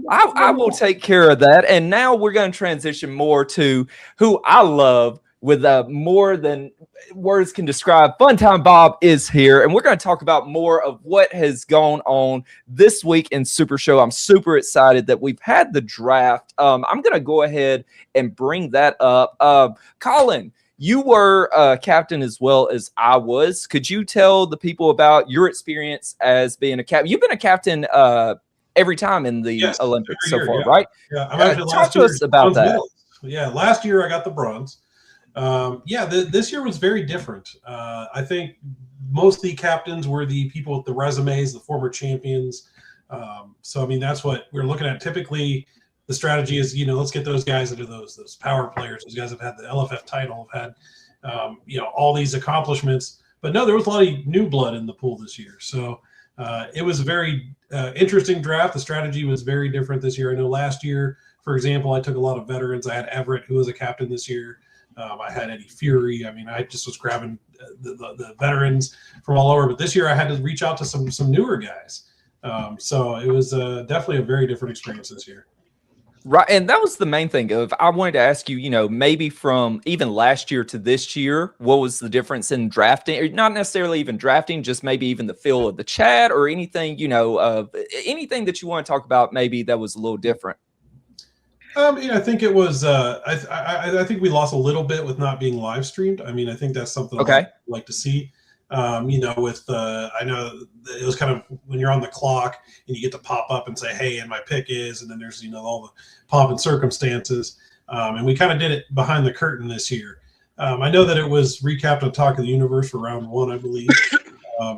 I will take care of that. And now we're going to transition more to who I love with more than words can describe. Funtime Bob is here, and we're going to talk about more of what has gone on this week in Super Show. I'm super excited that we've had the draft. I'm going to go ahead and bring that up. Colin, you were captain as well as I was. Could you tell the people about your experience as being a captain? You've been a captain every time in the Olympics so far, right? Yeah, I'm actually talk to us about that. Yeah, last year I got the bronze. This year was very different. I think most of the captains were the people with the resumes, the former champions. So, I mean, that's what we're looking at. Typically, the strategy is, let's get those guys into those power players. Those guys have had the LFF title, have had, all these accomplishments. But no, there was a lot of new blood in the pool this year. So it was a very interesting draft. The strategy was very different this year. I know last year, for example, I took a lot of veterans. I had Everett, who was a captain this year. I had Eddie Fury. I mean, I just was grabbing the veterans from all over. But this year I had to reach out to some newer guys. So it was definitely a very different experience this year. Right. And that was the main thing of I wanted to ask you, maybe from even last year to this year, what was the difference in drafting? Or not necessarily even drafting, just maybe even the feel of the chat or anything, anything that you want to talk about maybe that was a little different. I think it was. I think we lost a little bit with not being live streamed. I mean, I think that's something I'd like to see. I know it was kind of when you're on the clock and you get to pop up and say, "Hey," and my pick is, and then there's all the pomp and circumstances. And we kind of did it behind the curtain this year. I know that it was recapped on Talk of the Universe for round 1, I believe. I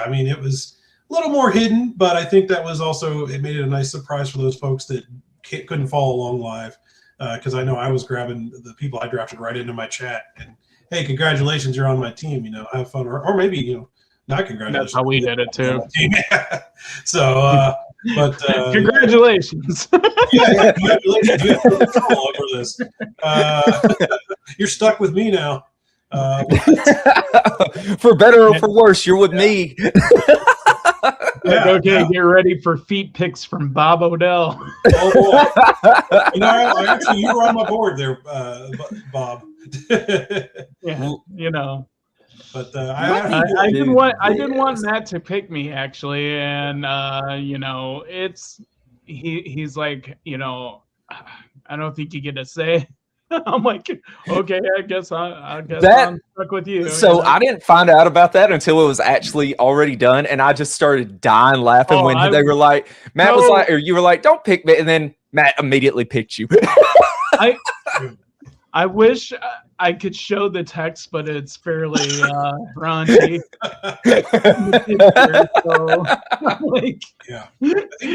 mean, it was a little more hidden, but I think that was also it made it a nice surprise for those folks that couldn't follow along live, because I know I was grabbing the people I drafted right into my chat and, hey, congratulations, you're on my team, have fun, or maybe not congratulations. That's how we did it too. So but congratulations. Congratulations, you have full control over this. You're stuck with me now. For better or for worse, you're with me. Okay, get ready for feet picks from Bob Odell. Oh boy! Actually, you were on my board there, Bob. But I didn't want Matt to pick me actually, and he's like, I don't think you get a say. I'm like, okay, I guess I'm stuck with you. So I didn't find out about that until it was actually already done, and I just started dying laughing when they were like, Matt was like, or you were like, don't pick me, and then Matt immediately picked you. I wish I could show the text, but it's fairly raunchy. I think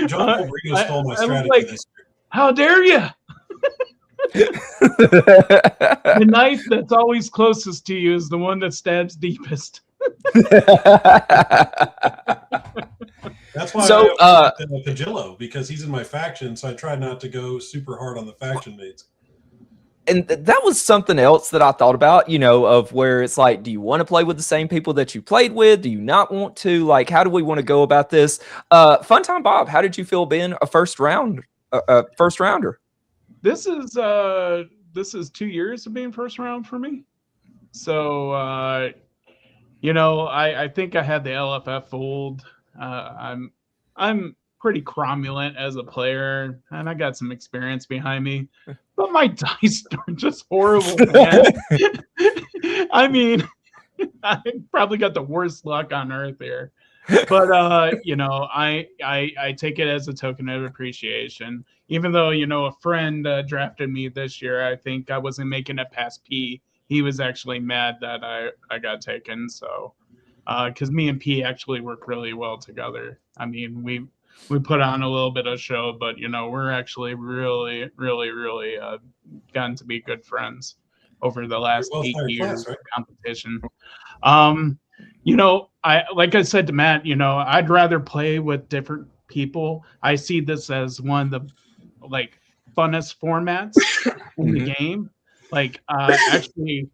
John Borrego stole my strategy this year. How dare you? The knife that's always closest to you is the one that stabs deepest. That's why I Pagillo, because he's in my faction, so I try not to go super hard on the faction mates. And that was something else that I thought about, of where it's like, do you want to play with the same people that you played with? Do you not want to? Like, how do we want to go about this? Funtime Bob, how did you feel being a first rounder? This is 2 years of being first round for me. So, I think I had the LFF fooled. I'm pretty cromulent as a player, and I got some experience behind me. But my dice are just horrible, man. I mean, I probably got the worst luck on earth here. But you know, I take it as a token of appreciation. Even though, you know, a friend drafted me this year, I think I wasn't making it past P. He was actually mad that I got taken. So because me and P actually work really well together. I mean, we put on a little bit of show, but you know, we're actually really gotten to be good friends over the last 8 years of competition. You know, like I said to Matt, you know, I'd rather play with different people. I see this as one of the like funnest formats in the game. Like actually,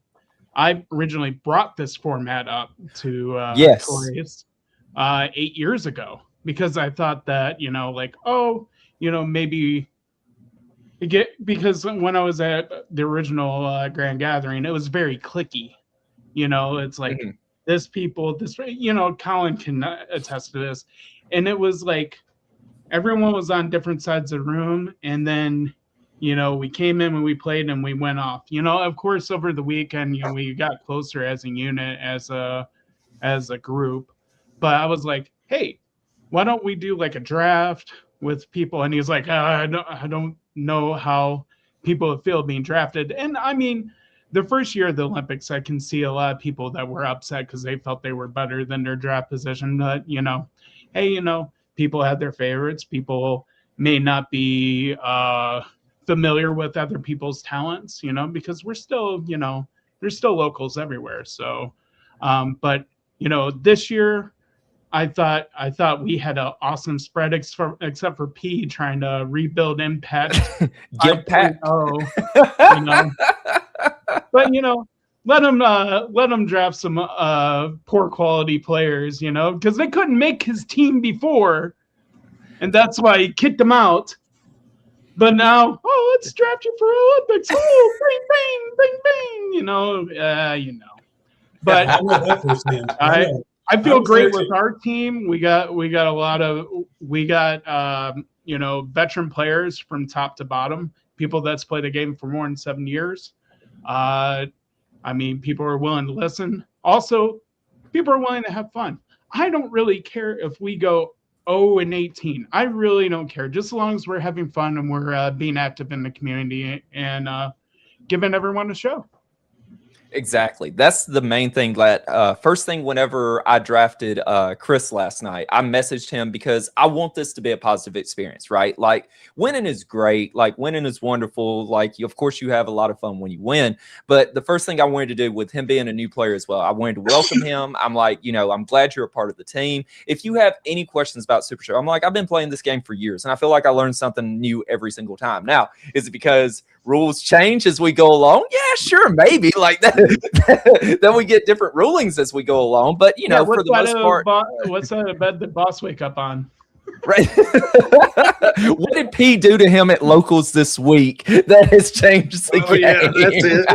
I originally brought this format up to toys 8 years ago because I thought that, you know, like, oh, you know, maybe because when I was at the original Grand Gathering, it was very clicky. You know, it's like this people, this, you know, Colin can attest to this. And it was like everyone was on different sides of the room. And then, you know, we came in and we played and we went off. You know, of course, over the weekend, you know, we got closer as a unit, as a group. But I was like, hey, why don't we do like a draft with people? And he's like, I don't know how people feel being drafted. And I mean, the first year of the Olympics, I can see a lot of people that were upset because they felt they were better than their draft position. But, you know, hey, you know, people have their favorites. People may not be familiar with other people's talents, you know, because we're still, you know, there's still locals everywhere. So, but, you know, this year, I thought we had an awesome spread, except for P trying to rebuild Impact. Get Pat. You know. But you know, let him draft some poor quality players, you know, because they couldn't make his team before, and that's why he kicked them out. But now, oh, let's draft you for Olympics. Oh, bang, bang, bang, bang. You know. But I feel great with our team. We got you know, veteran players from top to bottom, people that's played the game for more than 7 years. I mean, people are willing to listen. Also, people are willing to have fun. I don't really care if we go 0-18. I really don't care. Just as long as we're having fun and we're being active in the community and giving everyone a show. Exactly. That's the main thing. That first thing, whenever I drafted Chris last night, I messaged him because I want this to be a positive experience, right? Like, winning is great. Like, winning is wonderful. Like, of course, you have a lot of fun when you win. But the first thing I wanted to do with him being a new player as well, I wanted to welcome him. I'm like, you know, I'm glad you're a part of the team. If you have any questions about Super Show, I'm like, I've been playing this game for years, and I feel like I learn something new every single time. Now, is it because rules change as we go along? Yeah, sure, maybe. Like that. Then we get different rulings as we go along. But, you know, for the most part. What's that bed that Boss wake up on? Right. What did P do to him at locals this week that has changed the game? Yeah, that's it.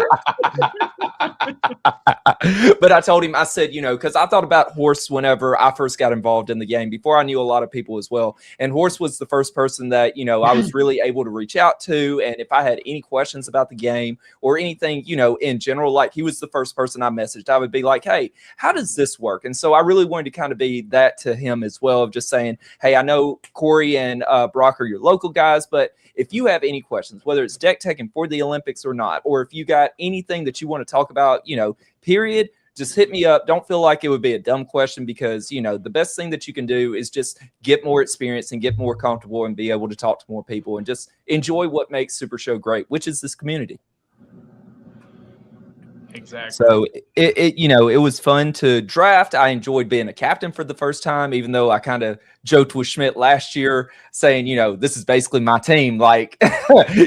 But I told him, I said, you know, because I thought about Horse whenever I first got involved in the game, before I knew a lot of people as well. And Horse was the first person that, you know, I was really able to reach out to. And if I had any questions about the game or anything, you know, in general, like, he was the first person I messaged. I would be like, hey, how does this work? And so I really wanted to kind of be that to him as well, of just saying, hey, I know Corey and Brock are your local guys, but if you have any questions, whether it's deck teching for the Olympics or not, or if you got anything that you want to talk about, you know, period, just hit me up. Don't feel like it would be a dumb question, because, you know, the best thing that you can do is just get more experience and get more comfortable and be able to talk to more people and just enjoy what makes Super Show great, which is this community. Exactly. So it you know, it was fun to draft. I enjoyed being a captain for the first time, even though I kind of joked with Schmidt last year saying, you know, this is basically my team. Like,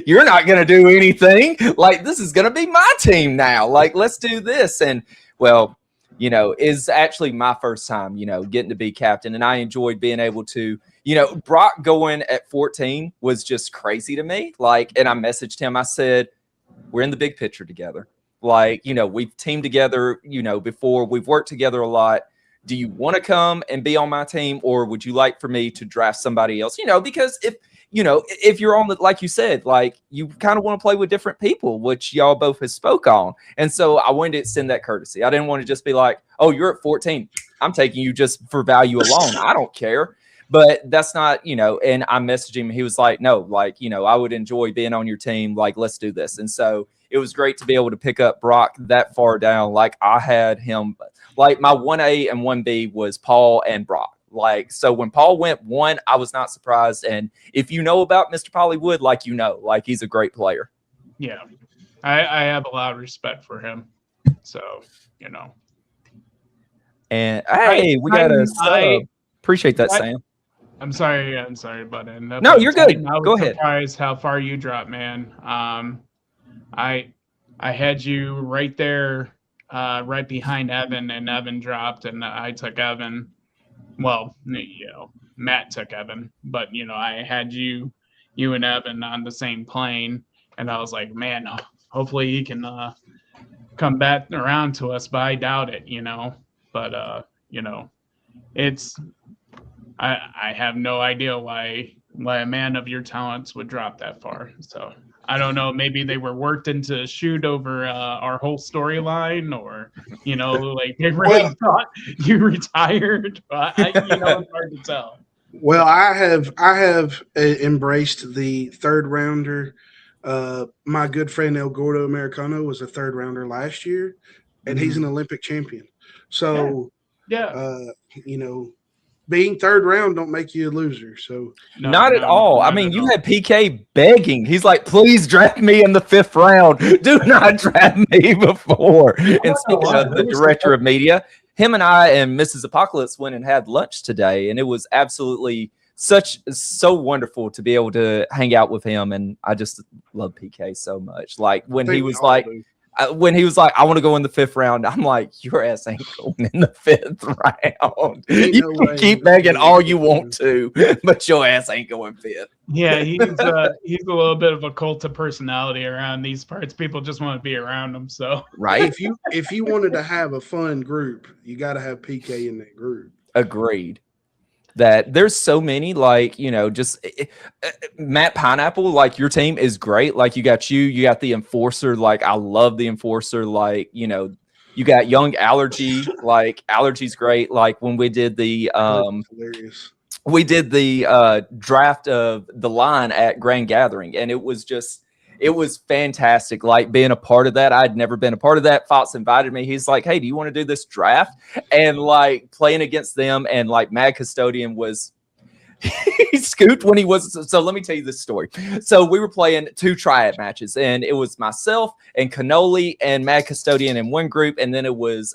you're not going to do anything. Like, this is going to be my team now. Like, let's do this. And, well, you know, is actually my first time, you know, getting to be captain. And I enjoyed being able to, you know, Brock going at 14 was just crazy to me. Like, and I messaged him. I said, we're in the big picture together. Like, you know, we've teamed together, you know, before. We've worked together a lot. Do you want to come and be on my team, or would you like for me to draft somebody else? You know, because you know, if you're on the, like you said, like you kind of want to play with different people, which y'all both have spoke on. And so I wanted to extend that courtesy. I didn't want to just be like, oh, you're at 14. I'm taking you just for value alone. I don't care. But that's not, you know, and I messaged him. He was like, no, like, you know, I would enjoy being on your team. Like, let's do this. And so it was great to be able to pick up Brock that far down. Like I had him, like my 1A and 1B was Paul and Brock. Like, so when Paul went 1, I was not surprised. And if you know about Mr. Pollywood, like, you know, like he's a great player. Yeah. I have a lot of respect for him. So, you know. And hey, we got a appreciate that, Sam. I'm sorry, but no, you're good. Go ahead. Surprised how far you dropped, man. I had you right there, right behind Evan, and Evan dropped, and I took Evan. Well, you know, Matt took Evan, but you know, I had you and Evan on the same plane, and I was like, man, hopefully he can come back around to us, but I doubt it, you know. But you know, it's. I have no idea why a man of your talents would drop that far. So I don't know. Maybe they were worked into a shoot over our whole storyline, or you know, like they really thought you retired. You know, it's hard to tell. Well, I have embraced the third rounder. My good friend El Gordo Americano was a third rounder last year, and he's an Olympic champion. So yeah. You know. Being third round don't make you a loser. So not at all. I mean, you had PK begging. He's like, please draft me in the 5th round. Do not draft me before. And speaking of the director of media, him and I and Mrs. Apocalypse went and had lunch today, and it was absolutely so wonderful to be able to hang out with him. And I just love PK so much. Like when he was like, I want to go in the 5th round, I'm like, your ass ain't going in the 5th round. You can keep begging all you want to, but your ass ain't going 5th. Yeah, he's a little bit of a cult of personality around these parts. People just want to be around him. So right. If you wanted to have a fun group, you got to have PK in that group. Agreed. That there's so many, like, you know, just Matt Pineapple, like your team is great. Like you got the Enforcer. Like I love the Enforcer. Like, you know, you got Young Allergy. Like Allergy's great. Like when we did the hilarious. We did the draft of the line at Grand Gathering, and it was fantastic. Like being a part of that. I'd never been a part of that. Fox invited me. He's like, hey, do you want to do this draft? And like playing against them, and like Mad Custodian was he scooped when he was. So let me tell you this story. So we were playing 2 triad matches, and it was myself and Cannoli and Mad Custodian in one group, and then it was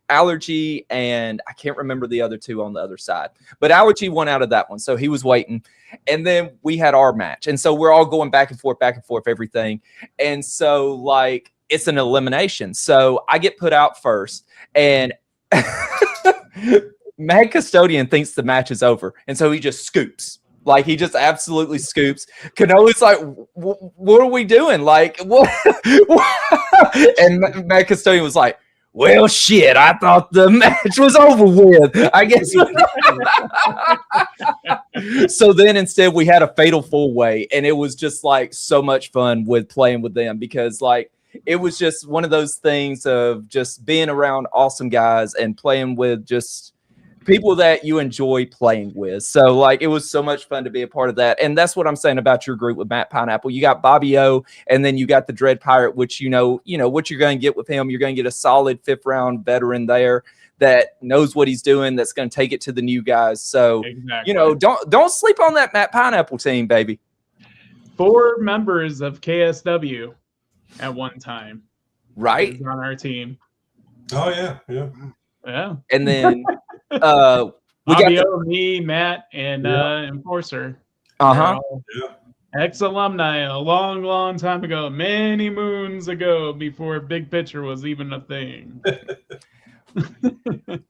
Allergy, and I can't remember the other 2 on the other side, but Allergy won out of that one. So he was waiting. And then we had our match. And so we're all going back and forth, everything. And so like, it's an elimination. So I get put out first, and Mad Custodian thinks the match is over. And so he just scoops. Like he just absolutely scoops. Cannoli's like, what are we doing? Like, what? And Mad Custodian was like, well, shit, I thought the match was over with. I guess. So then instead we had a fatal 4-way, and it was just like so much fun with playing with them, because like it was just one of those things of just being around awesome guys and playing with just people that you enjoy playing with. So like it was so much fun to be a part of that. And that's what I'm saying about your group with Matt Pineapple. You got Bobby O, and then you got the Dread Pirate, which you know what you're going to get with him. You're going to get a solid 5th round veteran there that knows what he's doing, that's going to take it to the new guys. So exactly. You know, don't sleep on that Matt Pineapple team, baby. 4 members of KSW at one time. Right. On our team. Oh yeah. And then we Bobby O, me, Matt, and Enforcer. Ex-alumni a long, long time ago, many moons ago, before Big Picture was even a thing.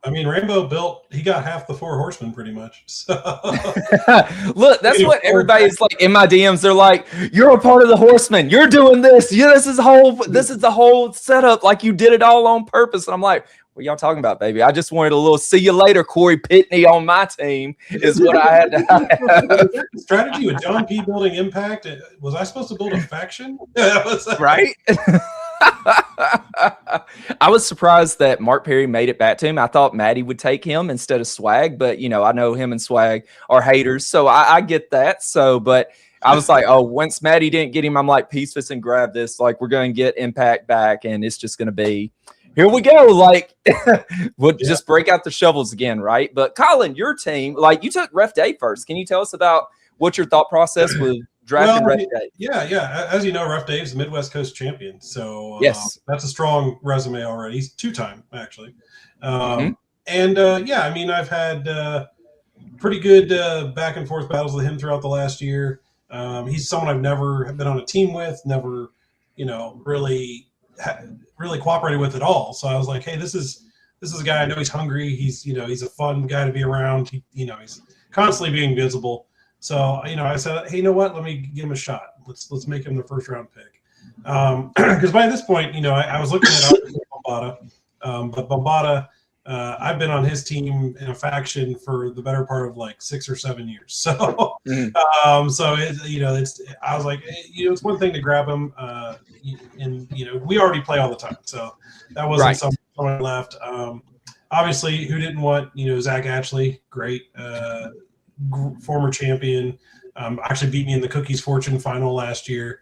I mean, Rainbow he got half the 4 horsemen pretty much. So. Look, that's what everybody's like in my DMs. They're like, you're a part of the horsemen. You're doing this. Yeah, this is the whole setup. Like you did it all on purpose. And I'm like, What y'all talking about, baby? I just wanted a little see you later, Corey Pitney on my team is what I had to have. Strategy with John P. building Impact. Was I supposed to build a faction? Right? I was surprised that Mark Perry made it back to him. I thought Maddie would take him instead of Swag, but I know him and Swag are haters, so I get that. So, but I was like, oh, once Maddie didn't get him, I'm like, peace, fist, and grab this. Like, we're going to get Impact back, and it's just going to be, here we go. Like, we'll just break out the shovels again, right? But Colin, your team, like, you took Ref Day first. Can you tell us about what your thought process was drafting Ref Day? Yeah. As you know, Ref Dave's the Midwest Coast champion. So yes, that's a strong resume already. He's 2-time, actually. And I mean, I've had pretty good back and forth battles with him throughout the last year. He's someone I've never been on a team with, never, really cooperated with at all. So I was like, hey, this is a guy, I know he's hungry. He's a fun guy to be around. He's constantly being visible. So, I said, hey, you know what? Let me give him a shot. Let's make him the first round pick. Because by this point, I was looking at Bombada, but Bombada, I've been on his team in a faction for the better part of like 6 or 7 years. So, I was like, it's one thing to grab him, and we already play all the time, so that wasn't something I left. Obviously, who didn't want Zach Ashley? Great, former champion. Actually beat me in the Cookies Fortune final last year.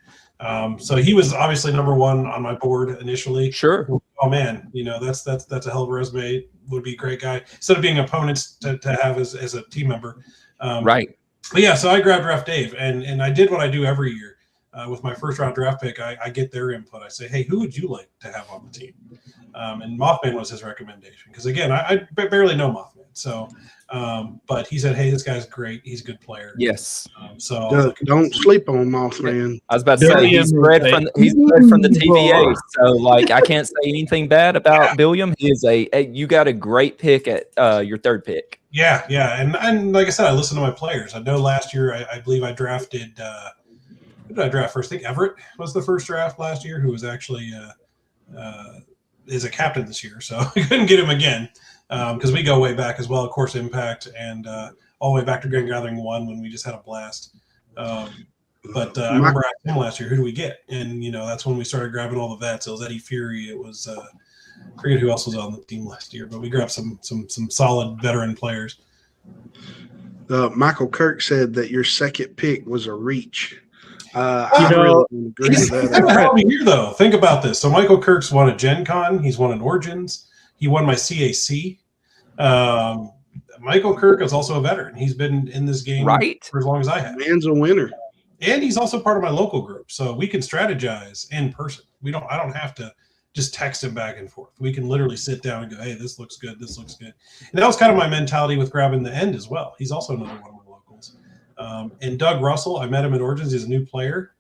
So he was obviously number one on my board initially. Sure. Oh man, that's a hell of a resume. Would be a great guy instead of being opponents to have as a team member. Right. But yeah, so I grabbed Ref Dave, and I did what I do every year with my first round draft pick. I get their input. I say, hey, who would you like to have on the team? And Mothman was his recommendation because again, I barely know Mothman. So, but he said, hey, this guy's great. He's a good player. Yes. Don't sleep on Mothman. I was about to say he's bred from the TVA. So like I can't say anything bad about Billiam. He is you got a great pick at your third pick. Yeah. And like I said, I listen to my players. I know last year I believe I drafted who did I draft first? I think Everett was the first draft last year, who was actually is a captain this year. So I couldn't get him again. Because we go way back as well, of course, Impact, and all the way back to Grand Gathering 1 when we just had a blast. But I remember asking him last year, who do we get? And, that's when we started grabbing all the vets. It was Eddie Fury. It was, I forget who else was on the team last year, but we grabbed some solid veteran players. Michael Kirk said that your second pick was a reach. I really agree with that. Here, though. Think about this. So Michael Kirk's won a Gen Con. He's won an Origins. He won my CAC. Michael Kirk is also a veteran. He's been in this game for as long as I have. Man's a winner. And he's also part of my local group. So we can strategize in person. I don't have to just text him back and forth. We can literally sit down and go, hey, this looks good. This looks good. And that was kind of my mentality with grabbing the end as well. He's also another one of my locals. And Doug Russell, I met him at Origins. He's a new player.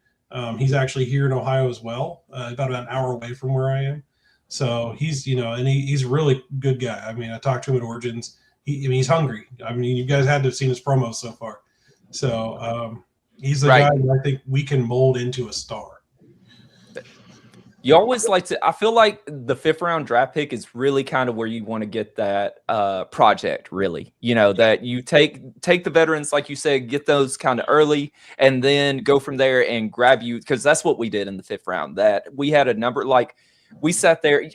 He's actually here in Ohio as well, about an hour away from where I am. So he's, and he's a really good guy. I mean, I talked to him at Origins. He's hungry. I mean, you guys had to have seen his promos so far. So he's the guy that I think we can mold into a star. You always like to, I feel like the 5th round draft pick is really kind of where you want to get that project, really, that you take the veterans, like you said, get those kind of early and then go from there and grab you. Cause that's what we did in the 5th round, that we had a number, like we sat there.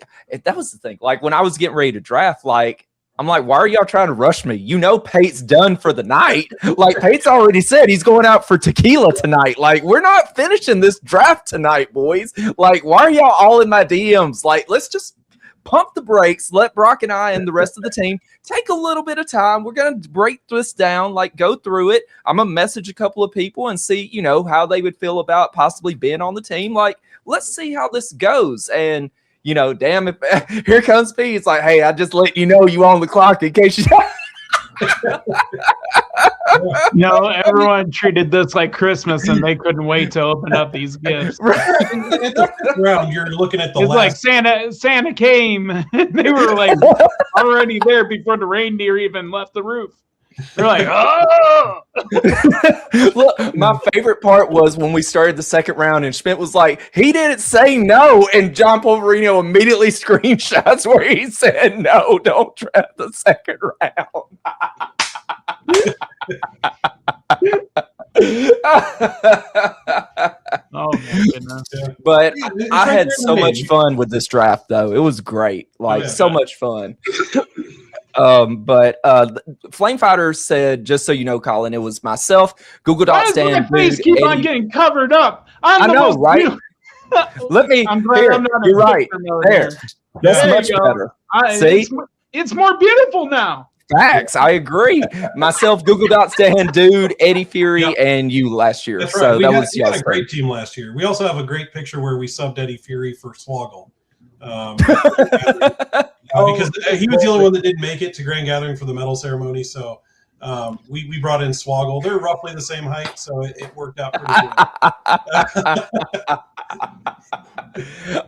That was the thing. Like when I was getting ready to draft, like, I'm like, why are y'all trying to rush me? Pate's done for the night. Like Pate's already said he's going out for tequila tonight. Like we're not finishing this draft tonight, boys. Like why are y'all all in my DMs? Like let's just pump the brakes. Let Brock and I and the rest of the team take a little bit of time. We're going to break this down, like go through it. I'm going to message a couple of people and see, how they would feel about possibly being on the team. Like, let's see how this goes. And damn it, here comes P. It's like, hey, I just let you know you on the clock in case you. Everyone treated this like Christmas, and they couldn't wait to open up these gifts. At the ground, you're looking at the. It's like Santa came. They were like already there before the reindeer even left the roof. They're like, oh. Look, my favorite part was when we started the second round and Schmidt was like, he didn't say no. And John Polverino immediately screenshots where he said, no, don't draft the second round. Oh my goodness. But I had so much fun with this draft, though. It was great. Like, so much fun. But Flame Fighter said, just so you know, Colin, it was myself, Google Docs, my face keep on getting covered up. I know, right? Let me. I'm glad here, I'm not you're right. There. That's much better. See? It's more beautiful now. Facts. I agree. Myself, Google Dots, Dan, Dude, Eddie Fury, and you last year. That's so right. we had a great team last year. We also have a great picture where we subbed Eddie Fury for Swoggle. Because he was the only one that didn't make it to Grand Gathering for the medal ceremony. So we brought in Swoggle. They're roughly the same height, so it worked out pretty good.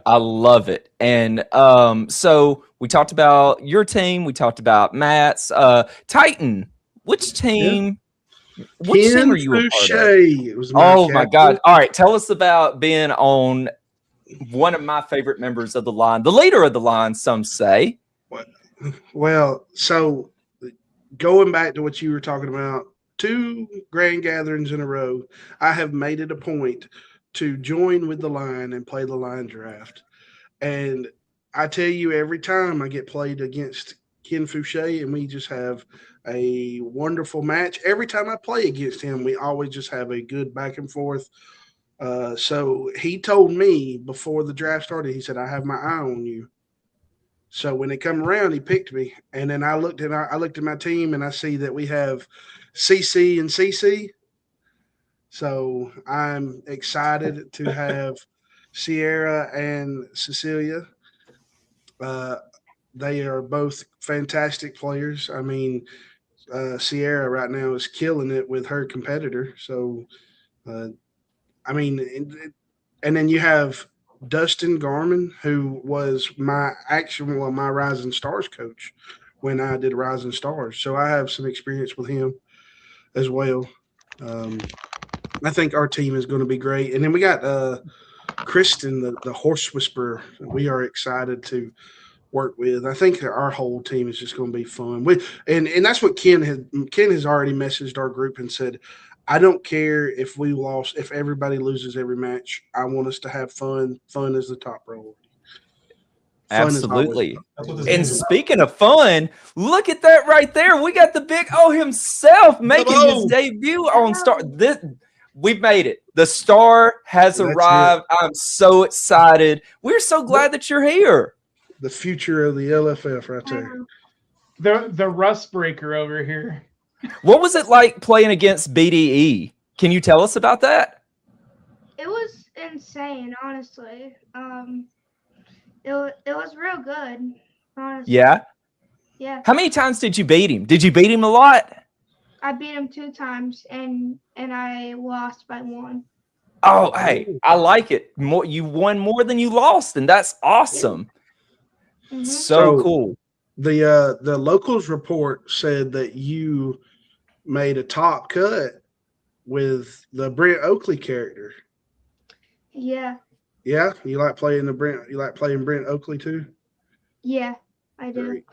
I love it. And so we talked about your team. We talked about Matt's. Titan, which team? Yeah. Which team are you a part of? It was my God. All right. Tell us about being on one of my favorite members of the line, the leader of the line, some say. Well, so going back to what you were talking about, 2 Grand Gatherings in a row, I have made it a point to join with the line and play the line draft. And I tell you, every time I get played against Ken Fouché and we just have a wonderful match, every time I play against him, we always just have a good back and forth. So he told me before the draft started, he said, I have my eye on you. So when they come around, he picked me. And then I looked at my team and I see that we have CC and CC. So I'm excited to have Sierra and Cecilia. They are both fantastic players. I mean, Sierra right now is killing it with her competitor. So, I mean, and then you have Dustin Garman, who was my Rising Stars coach when I did Rising Stars. So I have some experience with him as well. I think our team is going to be great. And then we got Kristen, the horse whisperer. We are excited to work with. I think our whole team is just going to be fun. And that's what Ken has already messaged our group and said, I don't care if we lost, if everybody loses every match. I want us to have fun. Fun is the top priority. Absolutely. And speaking of fun, look at that right there. We got the Big O himself making his debut on Star. We've made it. The star has arrived. I'm so excited. We're so glad that you're here. The future of the LFF right there. The rust breaker over here. What was it like playing against BDE? Can you tell us about that? It was insane, honestly. It was real good, honestly. Yeah? Yeah. How many times did you beat him? Did you beat him a lot? I beat him 2 times, and I lost by 1. Oh, hey, I like it. You won more than you lost, and that's awesome. Mm-hmm. So cool. The locals report said that you made a top cut with the Brent Oakley character. Yeah. Yeah, you like playing Brent Oakley too? Yeah, I do. Great.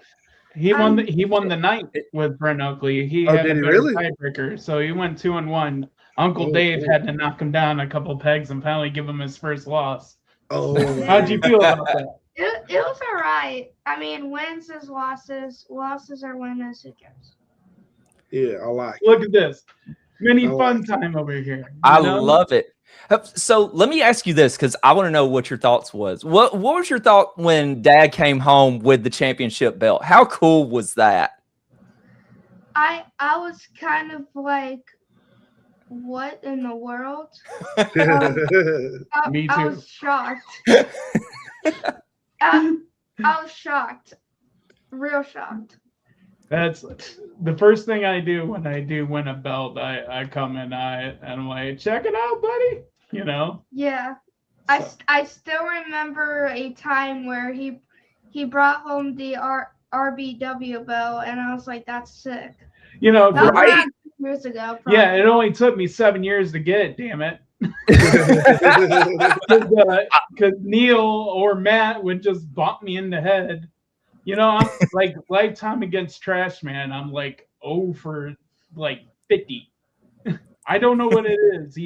He won the night with Brent Oakley. He had a better tiebreaker, so he went 2-1. Uncle Dave had to knock him down a couple pegs and finally give him his first loss. Oh, how'd you feel about that? It was all right. I mean, wins is losses. Losses are winners. Who cares? Yeah, I like it. Look at this. Mini fun time over here. I love it. So let me ask you this, because I want to know what your thoughts was. What was your thought when Dad came home with the championship belt? How cool was that? I was kind of like, what in the world? Me too. I was shocked. I was shocked. Real shocked. That's the first thing I do when I do win a belt. I come in and I'm like, check it out, buddy. You know? Yeah. So. I still remember a time where he brought home the RBW belt, and I was like, that's sick. You know, right? Years ago. Probably. Yeah, it only took me 7 years to get it. Damn it. Because Neil or Matt would just bump me in the head. You know, I'm like lifetime against Trash Man. I'm like 0 for like 50. I don't know what it is.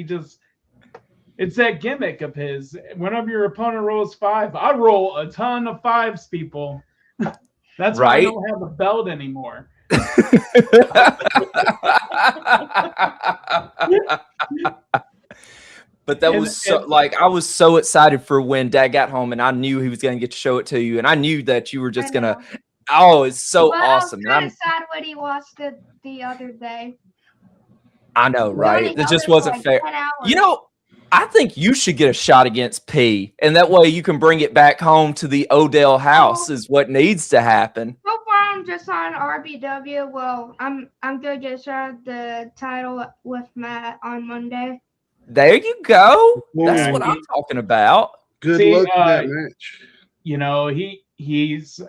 It's that gimmick of his. Whenever your opponent rolls 5, I roll a ton of 5s, people. That's why I don't have a belt anymore. But that was so like I was so excited for when Dad got home, and I knew he was going to get to show it to you, and I knew that you were just going to. Oh, it's so awesome! I was kind of sad when he watched it the other day. I know, right? It just wasn't fair. You know, I think you should get a shot against P, and that way you can bring it back home to the Odell house. Is what needs to happen. So far, I'm just on RBW. Well, I'm gonna get a shot at the title with Matt on Monday. There you go. That's what I'm talking about. Good luck with that match. You know, he's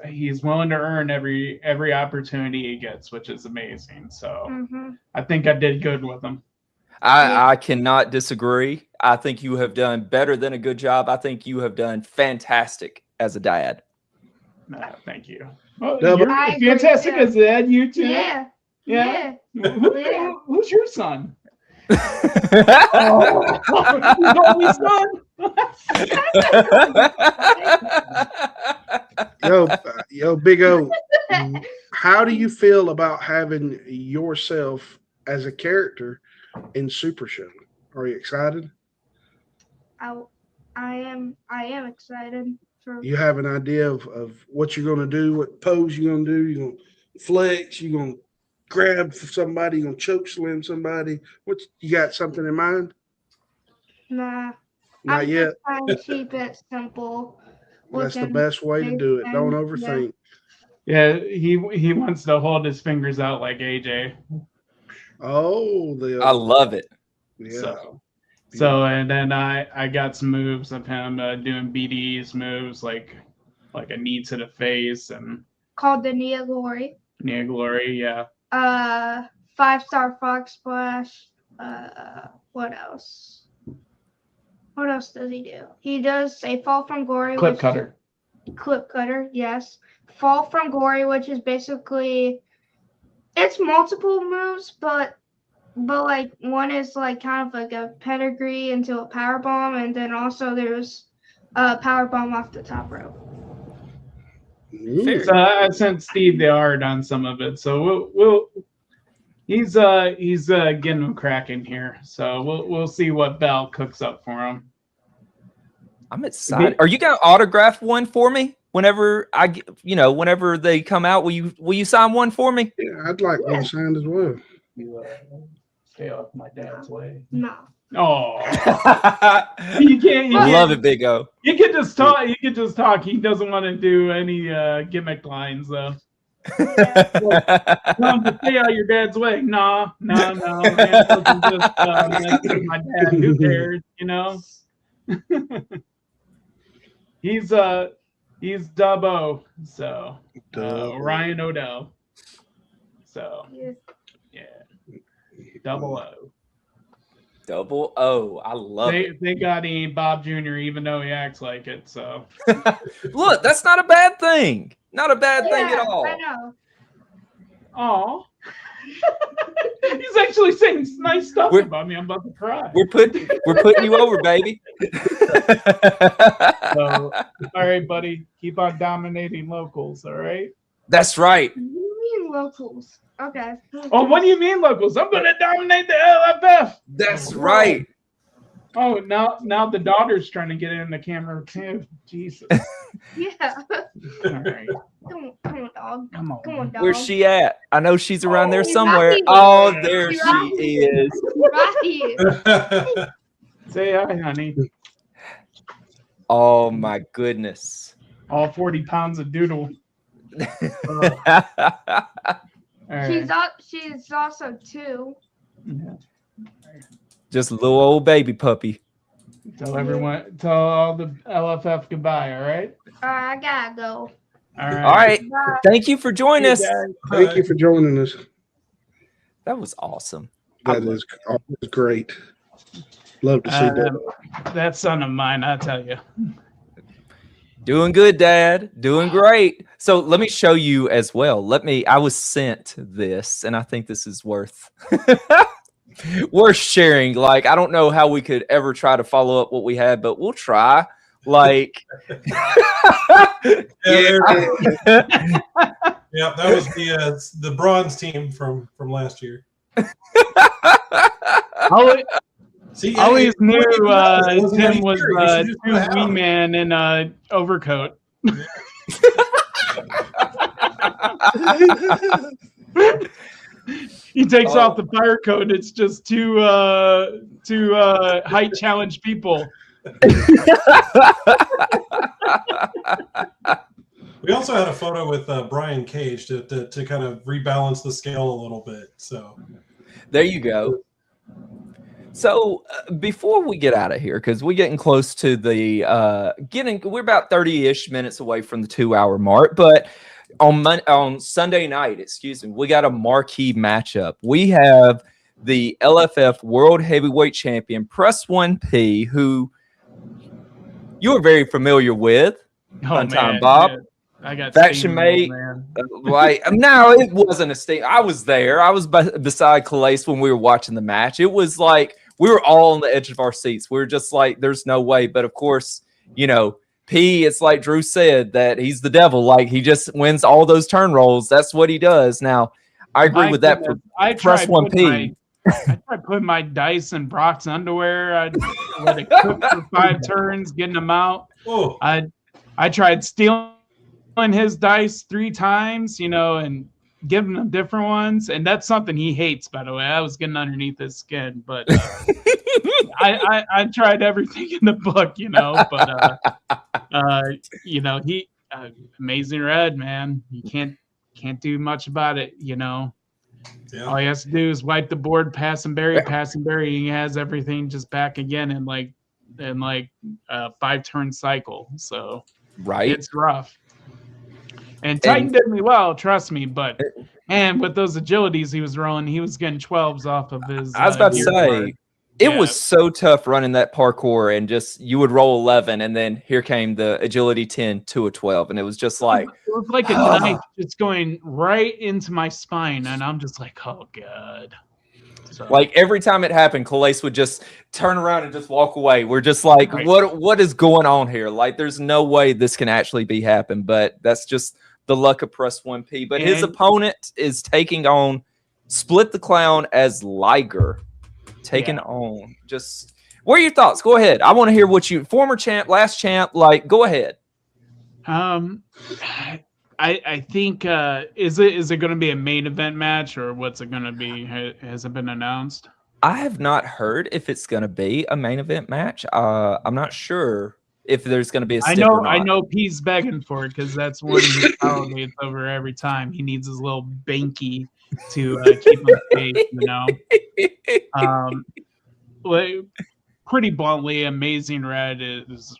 willing to earn every opportunity he gets, which is amazing. So I think I did good with him. I cannot disagree. I think you have done better than a good job. I think you have done fantastic as a dad. Thank you. Well, you're fantastic as a dad. You too. Yeah. Who's your son? Oh, only son. Yo, Big O, how do you feel about having yourself as a character in Super Show? Are you excited? I am excited. You have an idea of what you're going to do, what pose you're going to do? You're going to flex? You're going to grab somebody? You're going to choke slam somebody? You got something in mind? Nah. Not yet. Just trying to keep it simple. That's the best way to do it. Don't overthink. Yeah, he wants to hold his fingers out like AJ. Oh, I love it. Yeah. So and then I got some moves of him doing BD's moves like a knee to the face and called the Nia Glory. Nia Glory, yeah. 5-star Fox Splash. What else? What else does he do? He does a fall from glory. Clip cutter. Clip cutter, yes. Fall from glory, which is basically it's multiple moves, but like one is like kind of like a pedigree into a power bomb, and then also there's a power bomb off the top rope. So I sent Steve the art on some of it, so we'll he's getting him cracking here. So we'll see what Bell cooks up for him. I'm excited. Are you gonna autograph one for me whenever whenever they come out? Will you sign one for me? Yeah, I'd like one signed as well. You stay off my dad's way. No. Oh, you can't. Love it, Big O. You can just talk. You can just talk. He doesn't want to do any gimmick lines though. Come to stay out your dad's way. No. Man, just my dad. Who cares? You know. He's Dubbo. So Ryan Odell. So yeah. Double O. Double O. I love it. Thank God he ain't Bob Jr., even though he acts like it. So look, that's not a bad thing. Not a bad thing at all. I know. Aw. He's actually saying nice stuff about me. I'm about to cry. We're putting you over, baby. So, all right, buddy. Keep on dominating locals, all right? That's right. What do you mean locals? Okay. Oh, what do you mean locals? I'm gonna dominate the LFF. That's right. Oh, now the daughter's trying to get in the camera too. Jesus. Yeah. All right. Come on, dog. Come on, dog. Where's she at? I know she's around there she's somewhere. right here. Oh, there She's she right is. Right. Say hi, honey. Oh my goodness. All 40 pounds of doodle. Right. She's also 2. Yeah. Just a little old baby puppy. Tell all the LFF goodbye, all right? I gotta go. All right. All right. Thank you for joining us. Thank you for joining us. That was awesome. That is great. Love to see that. That son of mine, I tell you. Doing good, Dad. Doing great. So let me show you as well. I was sent this, and I think this is worth sharing. Like, I don't know how we could ever try to follow up what we had, but we'll try. Like, yeah, that was the bronze team from last year. I always knew Tim was too wee man in an overcoat. He takes off the fire coat. It's just two height challenged people. We also had a photo with Brian Cage to kind of rebalance the scale a little bit. So there you go. So before we get out of here, because we're getting close to the we're about 30-ish minutes away from the 2-hour mark, but on Sunday night, we got a marquee matchup. We have the LFF World Heavyweight Champion Press 1P, who you are very familiar with. Oh, man, Bob. Yeah. I got faction mate. Like, no, it wasn't a steam. I was there. I was beside Calais when we were watching the match. It was like we were all on the edge of our seats. We were just like, "There's no way." But of course, P. It's like Drew said that he's the devil. Like, he just wins all those turn rolls. That's what he does. Now, I agree with that. I Press 1P. I tried putting my dice in Brock's underwear. I let it cook for 5 turns, getting them out. Oh. I tried stealing his dice 3 times, and giving him different ones, and that's something he hates, by the way. I was getting underneath his skin, but I tried everything in the book, but he Amazing Red, man. You can't do much about it, Yeah. All he has to do is wipe the board, pass and bury, he has everything just back again in like a 5-turn cycle. So right, it's rough. And Titan did me well, trust me, and with those agilities he was rolling, he was getting 12s off of his. I was about to say, it was so tough running that parkour, and just you would roll 11, and then here came the agility 10 to a 12, and it was just like it was like a knife just going right into my spine, and I'm just like, oh god. So, like every time it happened, Calais would just turn around and just walk away. We're just like, what is going on here? Like, there's no way this can actually be happening, but that's just the luck of Press 1P. But his opponent is taking on Split the Clown as Liger. Taking on just, what are your thoughts? Go ahead. I want to hear what you, former champ, last champ, like, go ahead. I think is it going to be a main event match, or what's it going to be? Has it been announced? I have not heard if it's going to be a main event match. I'm not sure if there's going to be a stick or not. I know P's begging for it, because that's one he salivates over every time. He needs his little banky to keep him safe, pretty bluntly, Amazing Red is,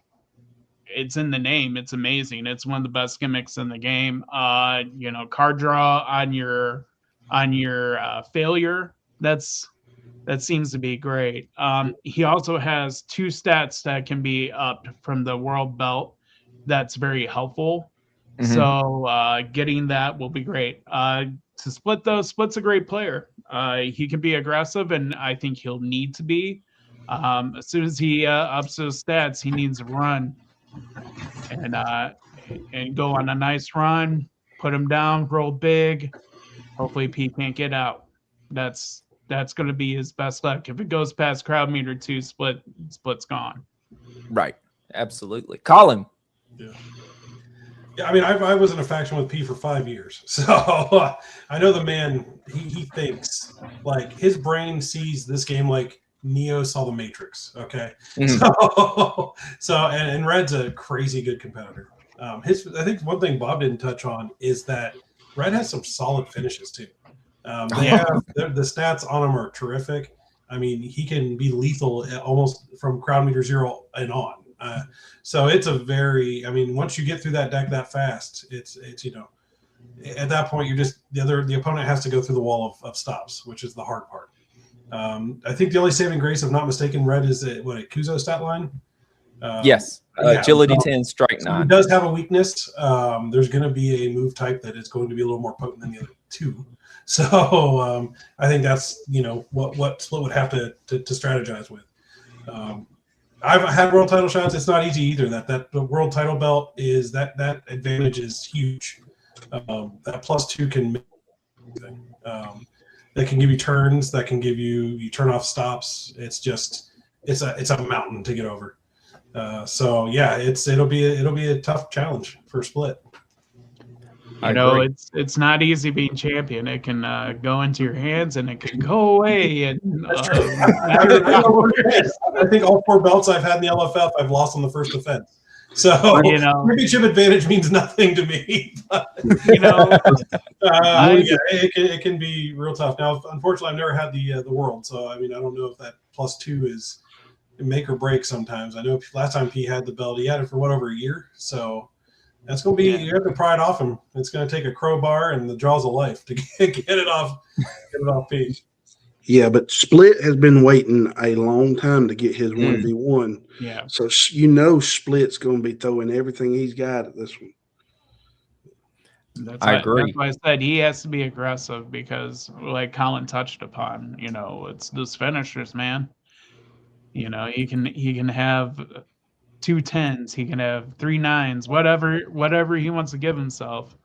it's in the name. It's amazing. It's one of the best gimmicks in the game. Card draw on your failure. That seems to be great. He also has 2 stats that can be upped from the world belt. That's very helpful. Mm-hmm. So getting that will be great. To Split, though, Split's a great player. He can be aggressive, and I think he'll need to be. As soon as he ups his stats, he needs to run and go on a nice run, put him down, roll big. Hopefully P can't get out. That's going to be his best luck. If it goes past crowd meter 2, Split's gone. Right. Absolutely. Colin. Yeah, I mean, I was in a faction with P for 5 years, so I know the man. He thinks, like, his brain sees this game like Neo saw the Matrix. Okay, so and Red's a crazy good competitor. I think one thing Bob didn't touch on is that Red has some solid finishes too. The stats on him are terrific. I mean, he can be lethal almost from crowd meter 0 and on. So it's a very, I mean, once you get through that deck that fast, it's at that point, you're just the opponent has to go through the wall of stops, which is the hard part. I think the only saving grace, if not mistaken, Red is a Kuzo stat line. Yes, agility 10, strike 9. He does have a weakness. There's going to be a move type that is going to be a little more potent than the other two. So I think that's what Split would have to strategize with. I've had world title shots. It's not easy either. That the world title belt is that advantage is huge. That +2 can make anything. That can give you turns. That can give you turn off stops. It's a mountain to get over. So yeah, it'll be a tough challenge for Split. It's not easy being champion. It can go into your hands and it can go away. And I think all 4 belts I've had in the LFF, I've lost on the first defense. So championship advantage means nothing to me. But, it can be real tough. Now, unfortunately, I've never had the world, so I don't know if that +2 is make or break. Sometimes I know last time he had the belt, he had it for over a year, so. That's going to be, you have to pry it off him. It's going to take a crowbar and the jaws of life to get it off P. Yeah, but Split has been waiting a long time to get his 1v1. Yeah. So Split's going to be throwing everything he's got at this one. I agree. That's why I said he has to be aggressive because, like Colin touched upon, it's those finishers, man. He can have 2 10s, he can have 3 9s, whatever he wants to give himself.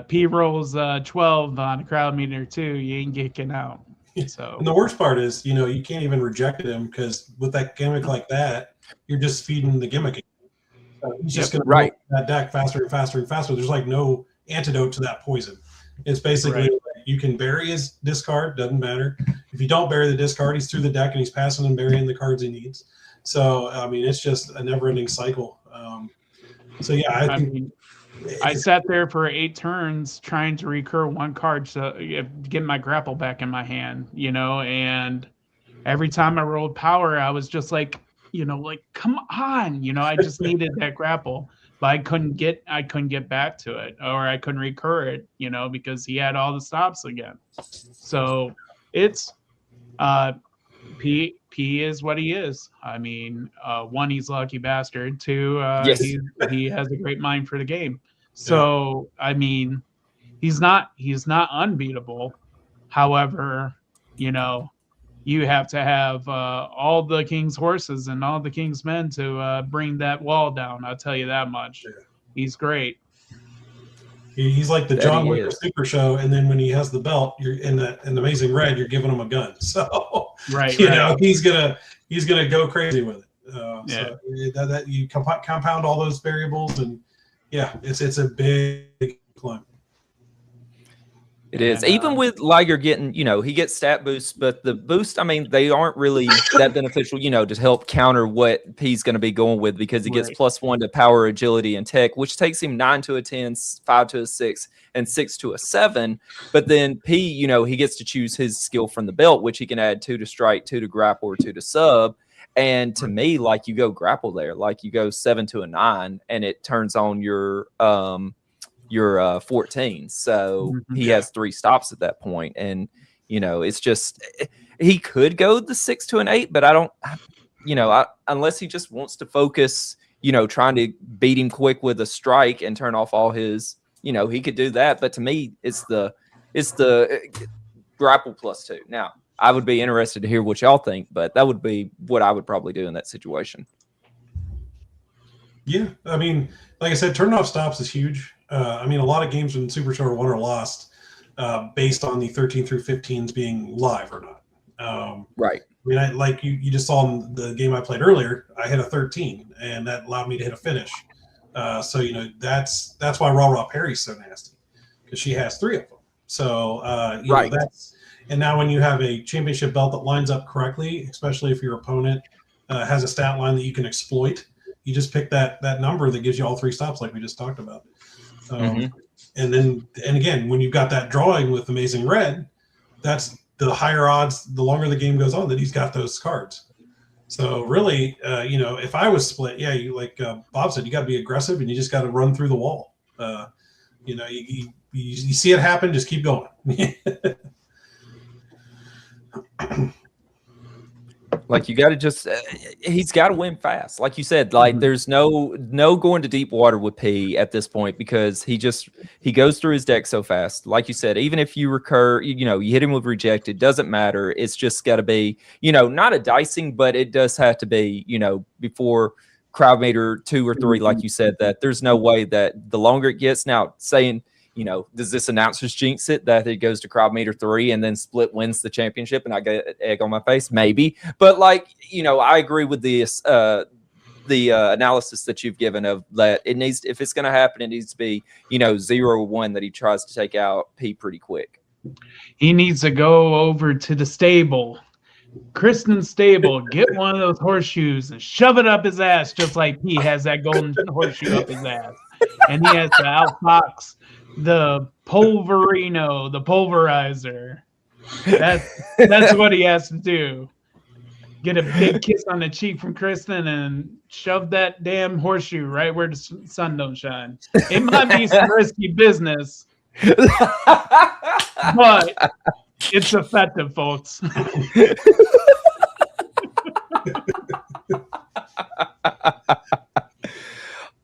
P rolls 12 on a crowd meter too. You ain't getting out. So and the worst part is, you can't even reject him because with that gimmick like that, you're just feeding the gimmick. He's just going to right that deck faster and faster and faster. There's like no antidote to that poison. It's basically you can bury his discard, doesn't matter. If you don't bury the discard, he's through the deck and he's passing and burying the cards he needs. So, it's just a never-ending cycle. I sat there for 8 turns trying to recur 1 card to get my grapple back in my hand, and every time I rolled power, I was just like, come on, I just needed that grapple, but I couldn't get back to it, or I couldn't recur it, because he had all the stops again. So it's P is what he is. 1, he's a lucky bastard. 2, yes. he has a great mind for the game. So he's not unbeatable. However, you have to have all the king's horses and all the king's men to bring that wall down. I'll tell you that much. Yeah. He's great. He's like the John Wick Super Show, and then when he has the belt, you're in the Amazing Red, you're giving him a gun. So he's gonna go crazy with it. So that you compound all those variables, and it's a big climb. It is. Even with Liger getting, he gets stat boosts, but the boost, they aren't really that beneficial, to help counter what P's going to be going with, because he gets +1 to power, agility, and tech, which takes him 9 to a 10, 5 to a 6, and 6 to a 7. But then P, he gets to choose his skill from the belt, which he can add 2 to strike, 2 to grapple, or 2 to sub. And to me, like, you go grapple there, like you go 7 to a 9, and it turns on your 14. So he has 3 stops at that point. And, it's just, he could go the 6 to an 8, but I don't, unless he just wants to focus, trying to beat him quick with a strike and turn off all his, he could do that. But to me, it's the grapple +2. Now, I would be interested to hear what y'all think, but that would be what I would probably do in that situation. Yeah. Like I said, turning off stops is huge. A lot of games in Super Show are won or lost based on the 13 through 15s being live or not. Right. Like you just saw in the game I played earlier, I hit a 13, and that allowed me to hit a finish. So that's why Raw Raw Perry's so nasty, because she has 3 of them. So and now when you have a championship belt that lines up correctly, especially if your opponent has a stat line that you can exploit, you just pick that number that gives you all 3 stops, like we just talked about. And again, when you've got that drawing with Amazing Red, that's the higher odds, the longer the game goes on, that he's got those cards. So really, if I was Split, you like Bob said, you got to be aggressive and you just got to run through the wall. You know, you see it happen, just keep going. Like, you got to just he's got to win fast. Like you said, like there's no going to deep water with P at this point, because he goes through his deck so fast. Like you said, even if you recur, you hit him with rejected, doesn't matter. It's just got to be, not a dicing, but it does have to be, before crowd meter 2 or 3, like you said, that there's no way that the longer it gets. Now, saying, does this announcers jinx it that it goes to crowd meter 3 and then Split wins the championship and I get an egg on my face? Maybe. But I agree with this, the analysis that you've given of that it needs, if it's going to happen, it needs to be, 0-1 that he tries to take out P pretty quick. He needs to go over to the stable. Kristen's stable, get one of those horseshoes and shove it up his ass, just like he has that golden horseshoe up his ass. And he has to outfox the Pulverino, the pulverizer. That's what he has to do. Get a big kiss on the cheek from Kristen and shove that damn horseshoe right where the sun don't shine. It might be some risky business, but it's effective, folks.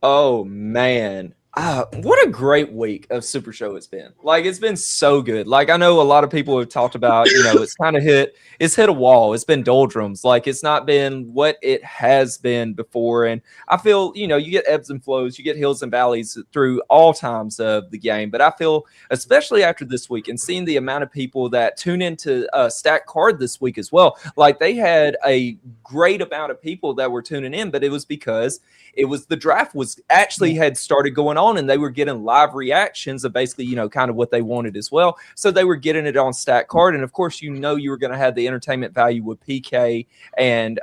Oh, man. What a great week of Super Show it's been. It's been so good. I know a lot of people have talked about, it's kind of hit a wall. It's been doldrums. It's not been what it has been before. And I feel, you get ebbs and flows, you get hills and valleys through all times of the game. But I feel, especially after this week and seeing the amount of people that tune into Stack Card this week as well, they had a great amount of people that were tuning in, but it was because the draft was actually had started going on and they were getting live reactions of basically, kind of what they wanted as well. So they were getting it on Stack Card. And of course, you were going to have the entertainment value with PK and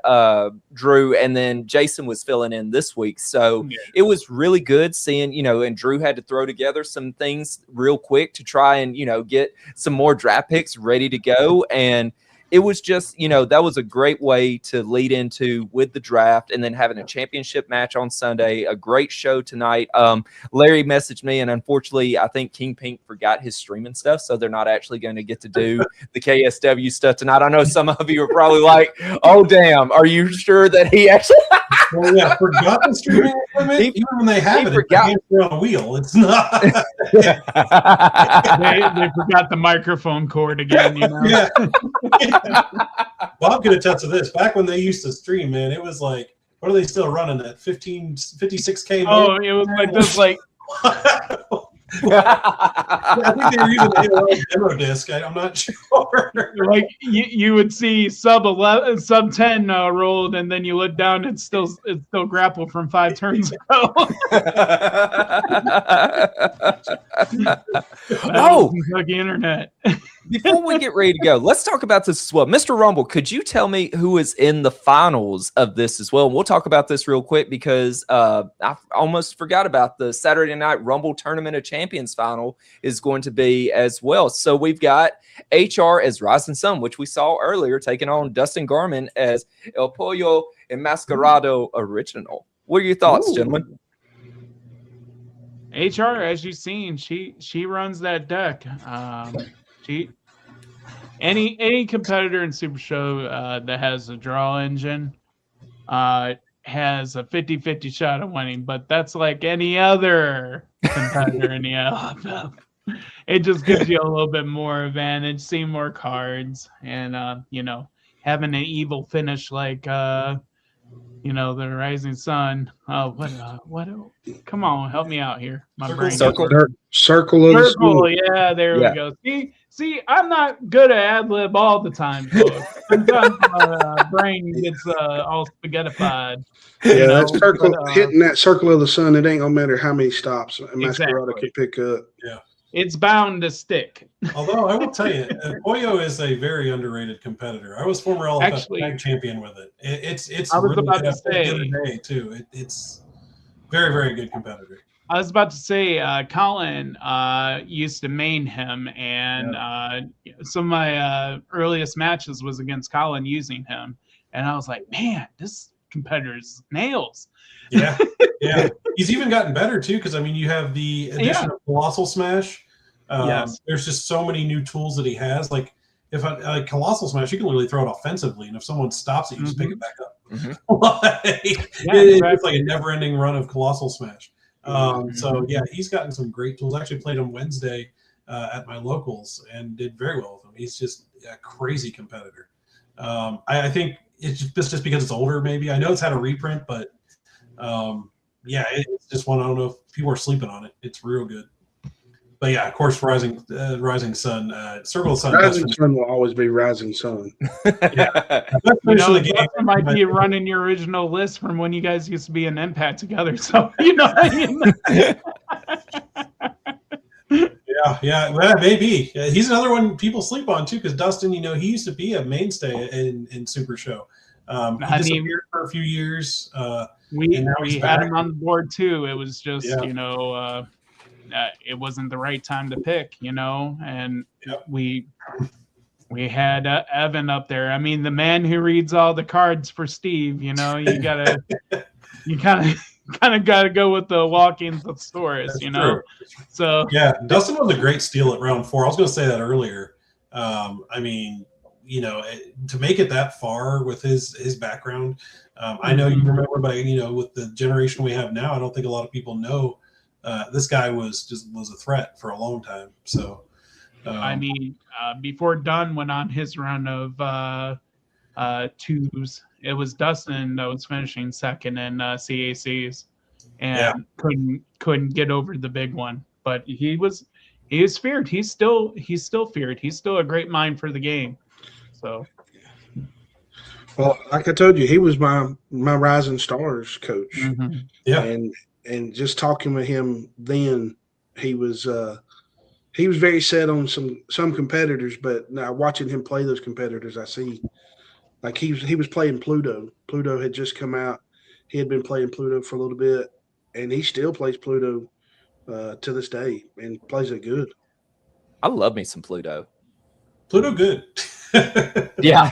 Drew, and then Jason was filling in this week. So it was really good seeing, and Drew had to throw together some things real quick to try and, get some more draft picks ready to go. And it was just, that was a great way to lead into with the draft and then having a championship match on Sunday. A great show tonight. Larry messaged me, and unfortunately, I think King Pink forgot his streaming stuff, so they're not actually going to get to do the KSW stuff tonight. I know some of you are probably like, oh, damn, are you sure that he actually... Well, yeah, forgot the streaming equipment. Even when they have it, it's on a wheel. It's not. they forgot the microphone cord again. Yeah. Bob could attest to this. Back when they used to stream, man, it was like, what are they still running at? 56K? Oh, it was like this, like. I think they were using a demo disc. I'm not sure. Like you would see sub 11, sub 10 rolled, and then you look down, it's still grapple from 5 turns ago. Kentucky internet. Before we get ready to go, let's talk about this as well. Mr. Rumble, could you tell me who is in the finals of this as well? And we'll talk about this real quick because I almost forgot about the Saturday Night Rumble Tournament of Champions final is going to be as well. So we've got HR as Rising Sun, which we saw earlier, taking on Dustin Garman as El Pollo Enmascarado Original. What are your thoughts, gentlemen? HR, as you've seen, she runs that deck. Any competitor in Super Show that has a draw engine has a 50-50 shot of winning, but that's like any other competitor in the LFF. It just gives you a little bit more advantage, seeing more cards, and having an evil finish like the Rising Sun. What? Come on, help me out here. My brain. Circle. Yeah, there we go. See, I'm not good at ad lib all the time, folks. Sometimes my brain gets all spaghettified. Yeah, that circle, hitting that circle of the sun. It ain't gonna matter how many stops Masquerado can pick up. Yeah, it's bound to stick. Although I will tell you, Pollo is a very underrated competitor. I was former LFF tag champion with it. It's I was really about to say say the other day too. It's very, very good competitor. I was about to say, Colin used to main him, and some of my earliest matches was against Colin using him, and I was like, man, this competitors nails. Yeah, yeah. He's even gotten better too, because I mean, you have the addition of Colossal Smash. Yes. There's just so many new tools that he has. Like if Colossal Smash, you can literally throw it offensively, and if someone stops it, you just pick it back up. It's like a never-ending run of Colossal Smash. So yeah, he's gotten some great tools. I actually played him Wednesday at my locals and did very well with him. He's just a crazy competitor. I think it's just because it's older. Maybe I know it's had a reprint, but yeah, it's just one. I don't know if people are sleeping on it. It's real good. But yeah, of course, Rising Sun, Circle of Sun. Rising Sun will always be Rising Sun. Yeah, Dustin might be running your original list from when you guys used to be in Impact together. So you know. Yeah, maybe. He's another one people sleep on too, because Dustin, you know, he used to be a mainstay in Super Show. He disappeared for a few years. We had him on the board too. It was just you know. It wasn't the right time to pick, you know, and we had Evan up there. I mean, the man who reads all the cards for Steve, you know, you kind of gotta go with the walk-ins thesaurus, you know. True. So yeah, Dustin was a great steal at round 4. I was going to say that earlier. I mean, you know, to make it that far with his background, I know you remember, but you know, with the generation we have now, I don't think a lot of people know. This guy was a threat for a long time. So, I mean, before Dunn went on his run of 2s, it was Dustin that was finishing second in CACs, and couldn't get over the big one. But he is feared. He's still feared. He's still a great mind for the game. So. Well, like I told you, he was my Rising Stars coach. Mm-hmm. Yeah, and just talking with him then, he was very set on some competitors, but now watching him play those competitors, I see like he was playing Pluto. Pluto had just come out. He had been playing Pluto for a little bit, and he still plays Pluto to this day and plays it good. I love me some Pluto. Pluto good. Yeah.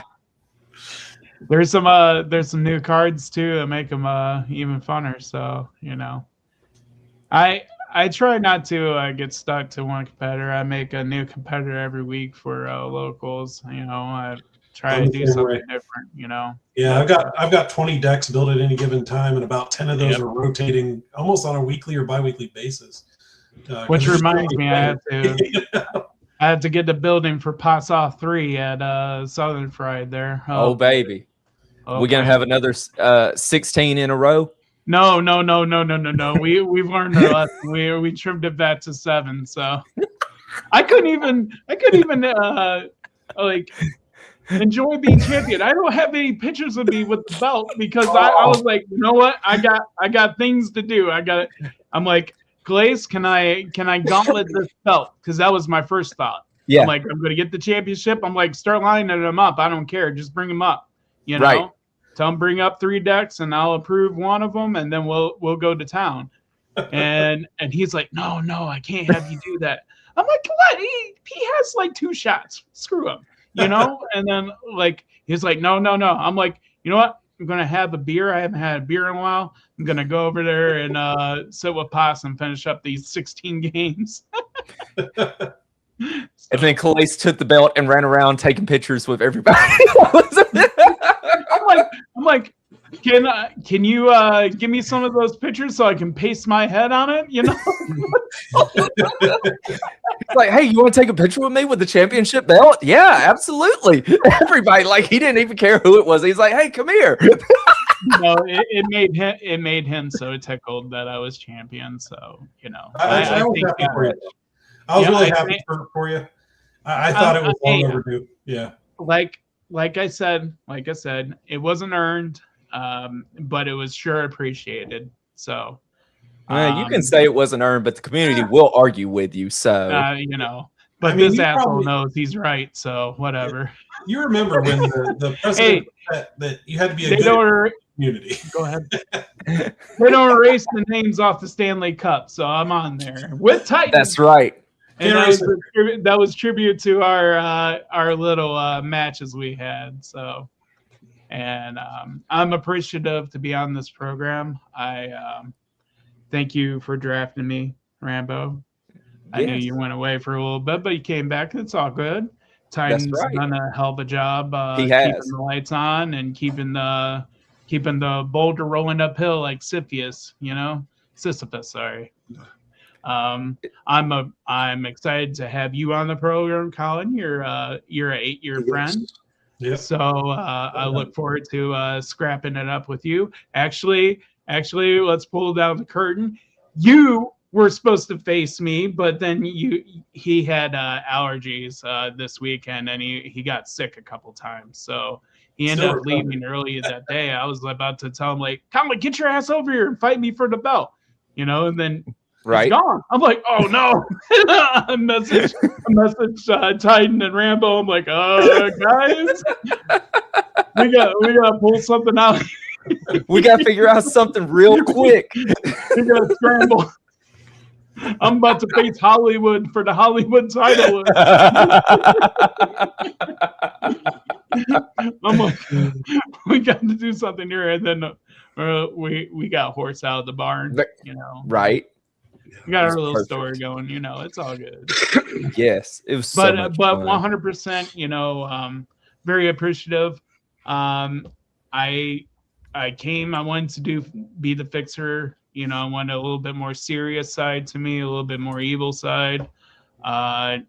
There's some new cards too that make them even funner. So you know, I try not to get stuck to one competitor. I make a new competitor every week for locals. You know, I try to do something different. You know. Yeah, I've got 20 decks built at any given time, and about 10 of those are rotating almost on a weekly or biweekly basis. Which reminds me, I had to get the building for Pass Off 3 at Southern Fried there. Oh baby. Okay. We're gonna have another 16 in a row. No. We've learned our lesson. We trimmed it back to 7. So I couldn't even like enjoy being champion. I don't have any pictures of me with the belt because I was like, you know what? I got things to do. I'm like, Glaze, can I gauntlet this belt? Because that was my first thought. Yeah. I'm like, I'm gonna get the championship. I'm like, start lining them up. I don't care. Just bring them up. You know. Right. Tell him bring up 3 decks and I'll approve one of them and then we'll go to town. And he's like, no, I can't have you do that. I'm like, what? He has like 2 shots. Screw him, you know? And then like he's like, no. I'm like, you know what? I'm gonna have a beer. I haven't had a beer in a while. I'm gonna go over there and sit with Poss and finish up these 16 games. And then Calais took the belt and ran around taking pictures with everybody. I'm like, can you give me some of those pictures so I can paste my head on it? You know. It's like, hey, you want to take a picture with me with the championship belt? Yeah, absolutely. Everybody, like, he didn't even care who it was. He's like, hey, come here. No, it made him so tickled that I was champion. So you know, I was happy for you. I was really happy for you. I thought it was long overdue. Yeah. Like I said, it wasn't earned, but it was sure appreciated. So you can say it wasn't earned, but the community will argue with you. So you know, but this asshole knows he's right. So whatever. You remember when the president said that you had to be a good community. Go ahead. They don't erase the names off the Stanley Cup, so I'm on there with Titan. That's right. And that was tribute to our little matches we had. So And I'm appreciative to be on this program. I thank you for drafting me, Rambo. I knew you went away for a little bit, but you came back. It's all good. Titan's done a hell of a job keeping the lights on and keeping the boulder rolling uphill like Sisyphus. Sorry. I'm excited to have you on the program, Colin. You're an 8-year friend. Yep. So I look forward to scrapping it up with you. Actually, let's pull down the curtain. You were supposed to face me, but then he had allergies this weekend, and he got sick a couple times. So he ended up leaving early that day. I was about to tell him, like, come on, get your ass over here and fight me for the belt, and then he's gone. I'm like, oh no. I message Titan and Rambo. I'm like, guys, we gotta pull something out. We gotta figure out something real quick. We gotta scramble. I'm about to face Hollywood for the Hollywood title. I'm like, we got to do something here, and then we got horse out of the barn. Right. We got our little story going. It's all good. Yes, it was. But 100%. Very appreciative. I came. I wanted to be the fixer. I wanted a little bit more serious side to me, a little bit more evil side. I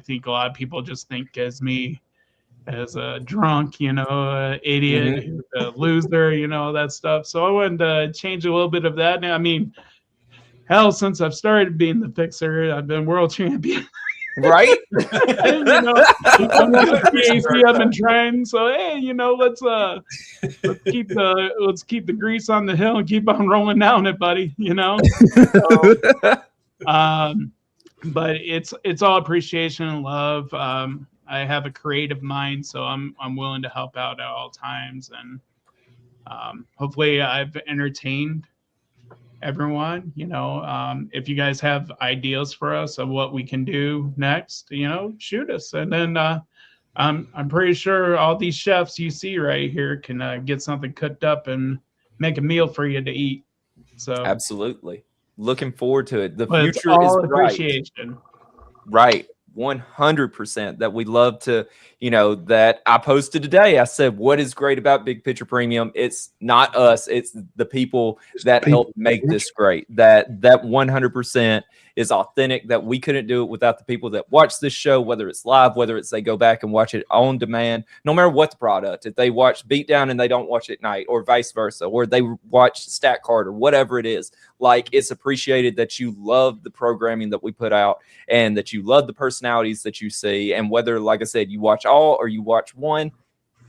think a lot of people just think as me as a drunk, idiot, a loser, that stuff. So I wanted to change a little bit of that. I mean, hell, since I've started being the fixer, I've been world champion. Right? I'm I've been trying. So hey, let's keep the grease on the hill and keep on rolling down it, buddy. But it's all appreciation and love. I have a creative mind, so I'm willing to help out at all times, and hopefully I've entertained everyone. If you guys have ideas for us of what we can do next, shoot us. And then I'm pretty sure all these chefs you see right here can get something cooked up and make a meal for you to eat. So absolutely looking forward to it. The but future it's all is appreciation. Right. 100% that we love to, that I posted today. I said, what is great about Big Picture Premium? It's not us. It's the people that help make this great. That 100% is authentic, that we couldn't do it without the people that watch this show, whether it's live, whether it's they go back and watch it on demand, no matter what the product. If they watch Beatdown and they don't watch it at night, or vice versa, or they watch Stack Card or whatever it is, like, it's appreciated that you love the programming that we put out and that you love the personalities that you see. And whether, like I said, you watch all or you watch one,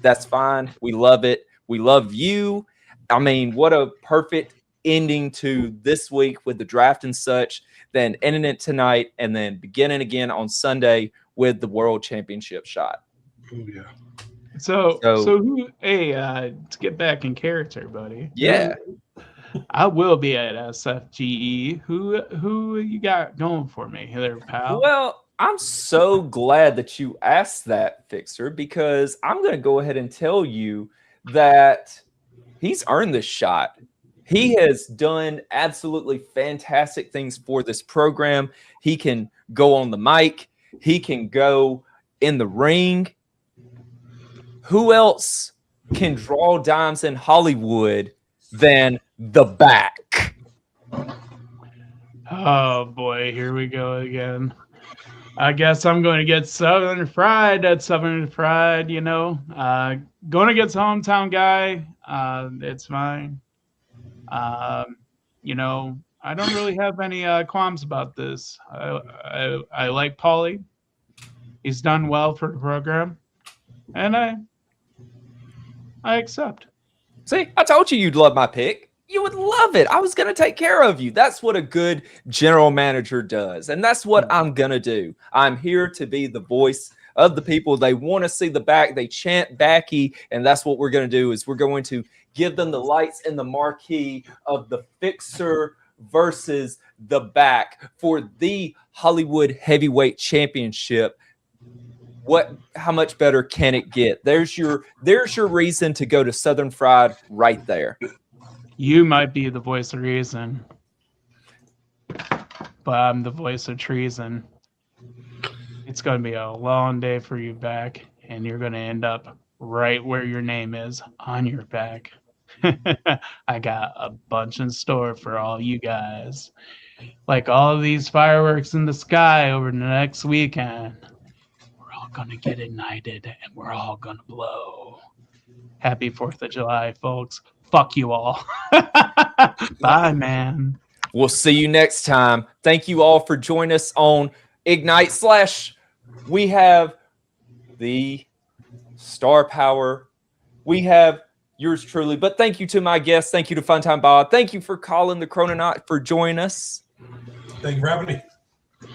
that's fine. We love it. We love you. I mean, what a perfect ending to this week with the draft and such, then ending it tonight and then beginning again on Sunday with the World Championship shot. Oh yeah. So who? Hey, to get back in character, buddy. Yeah. I will be at SFGE. Who you got going for me there, pal? Well, I'm so glad that you asked that, Fixer, because I'm going to go ahead and tell you that he's earned this shot. He has done absolutely fantastic things for this program. He can go on the mic. He can go in the ring. Who else can draw dimes in Hollywood than the back? Oh boy, here we go again. I guess I'm going to get Southern Fried at Southern Fried, going against hometown guy. It's fine. I don't really have any qualms about this. I like Paulie. He's done well for the program, and I accept. See, I told you you'd love my pick. You would love it. I was going to take care of you. That's what a good general manager does. And that's what I'm going to do. I'm here to be the voice of the people. They want to see the back. They chant backy. And that's what we're going to do is we're going to give them the lights and the marquee of the Fixer versus the back for the Hollywood Heavyweight Championship how much better can it get? There's your reason to go to Southern Fried right there. You might be the voice of reason, but I'm the voice of treason. It's going to be a long day for you back, and you're going to end up right where your name is, on your back. I got a bunch in store for all you guys. Like all these fireworks in the sky over the next weekend. We're all going to get ignited, and we're all going to blow. Happy 4th of July, folks. Fuck you all. Bye, man. We'll see you next time. Thank you all for joining us on Ignite / we have the Star Power. We have yours truly. But thank you to my guests. Thank you to Funtime Bob. Thank you for calling the Chrononaut for joining us. Thank you for having me.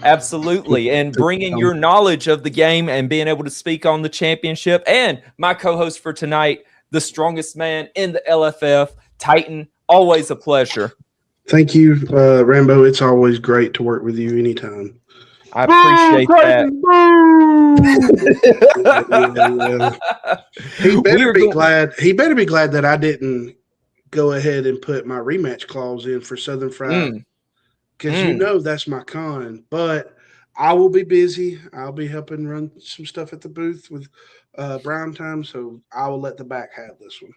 Absolutely. And bringing your knowledge of the game and being able to speak on the championship. And my co-host for tonight, the strongest man in the LFF, Titan. Always a pleasure. Thank you, Rambo. It's always great to work with you anytime. I appreciate that. He better be glad. He better be glad that I didn't go ahead and put my rematch clause in for Southern Fried, because you know that's my con. But I will be busy. I'll be helping run some stuff at the booth with Brown Time, so I will let the back have this one.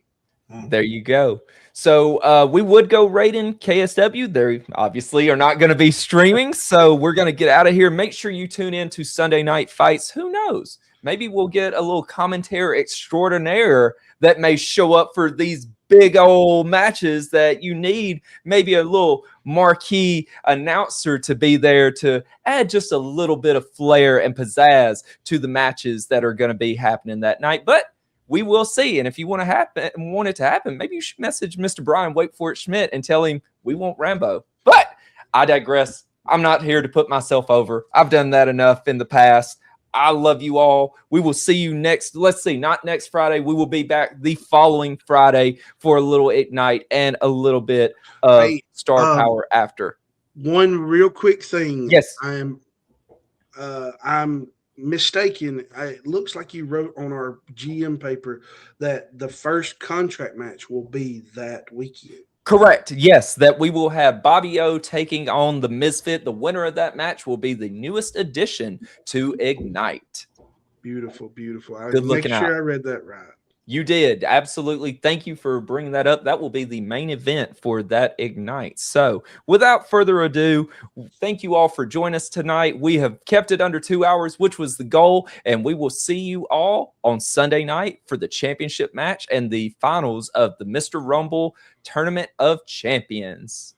There you go. So we would go right in KSW. They obviously are not going to be streaming, so we're going to get out of here. Make sure you tune in to Sunday Night Fights. Who knows? Maybe we'll get a little commentary extraordinaire that may show up for these big old matches that you need. Maybe a little marquee announcer to be there to add just a little bit of flair and pizzazz to the matches that are going to be happening that night. But we will see. And if you want it to happen, maybe you should message Mr. Brian Wait for it Schmidt and tell him we want Rambo. But I digress. I'm not here to put myself over. I've done that enough in the past. I love you all. We will see you not next Friday. We will be back the following Friday for a little Ignite and a little bit of Star Power after. One real quick thing. Yes. I'm mistaken. It looks like you wrote on our GM paper that the first contract match will be that weekend. Correct. Yes, that we will have Bobby O taking on the Misfit. The winner of that match will be the newest addition to Ignite. Beautiful, beautiful. Good looking out. I read that right. You did. Absolutely. Thank you for bringing that up. That will be the main event for that Ignite. So without further ado, thank you all for joining us tonight. We have kept it under 2 hours, which was the goal. And we will see you all on Sunday night for the championship match and the finals of the Mr. Rumble Tournament of Champions.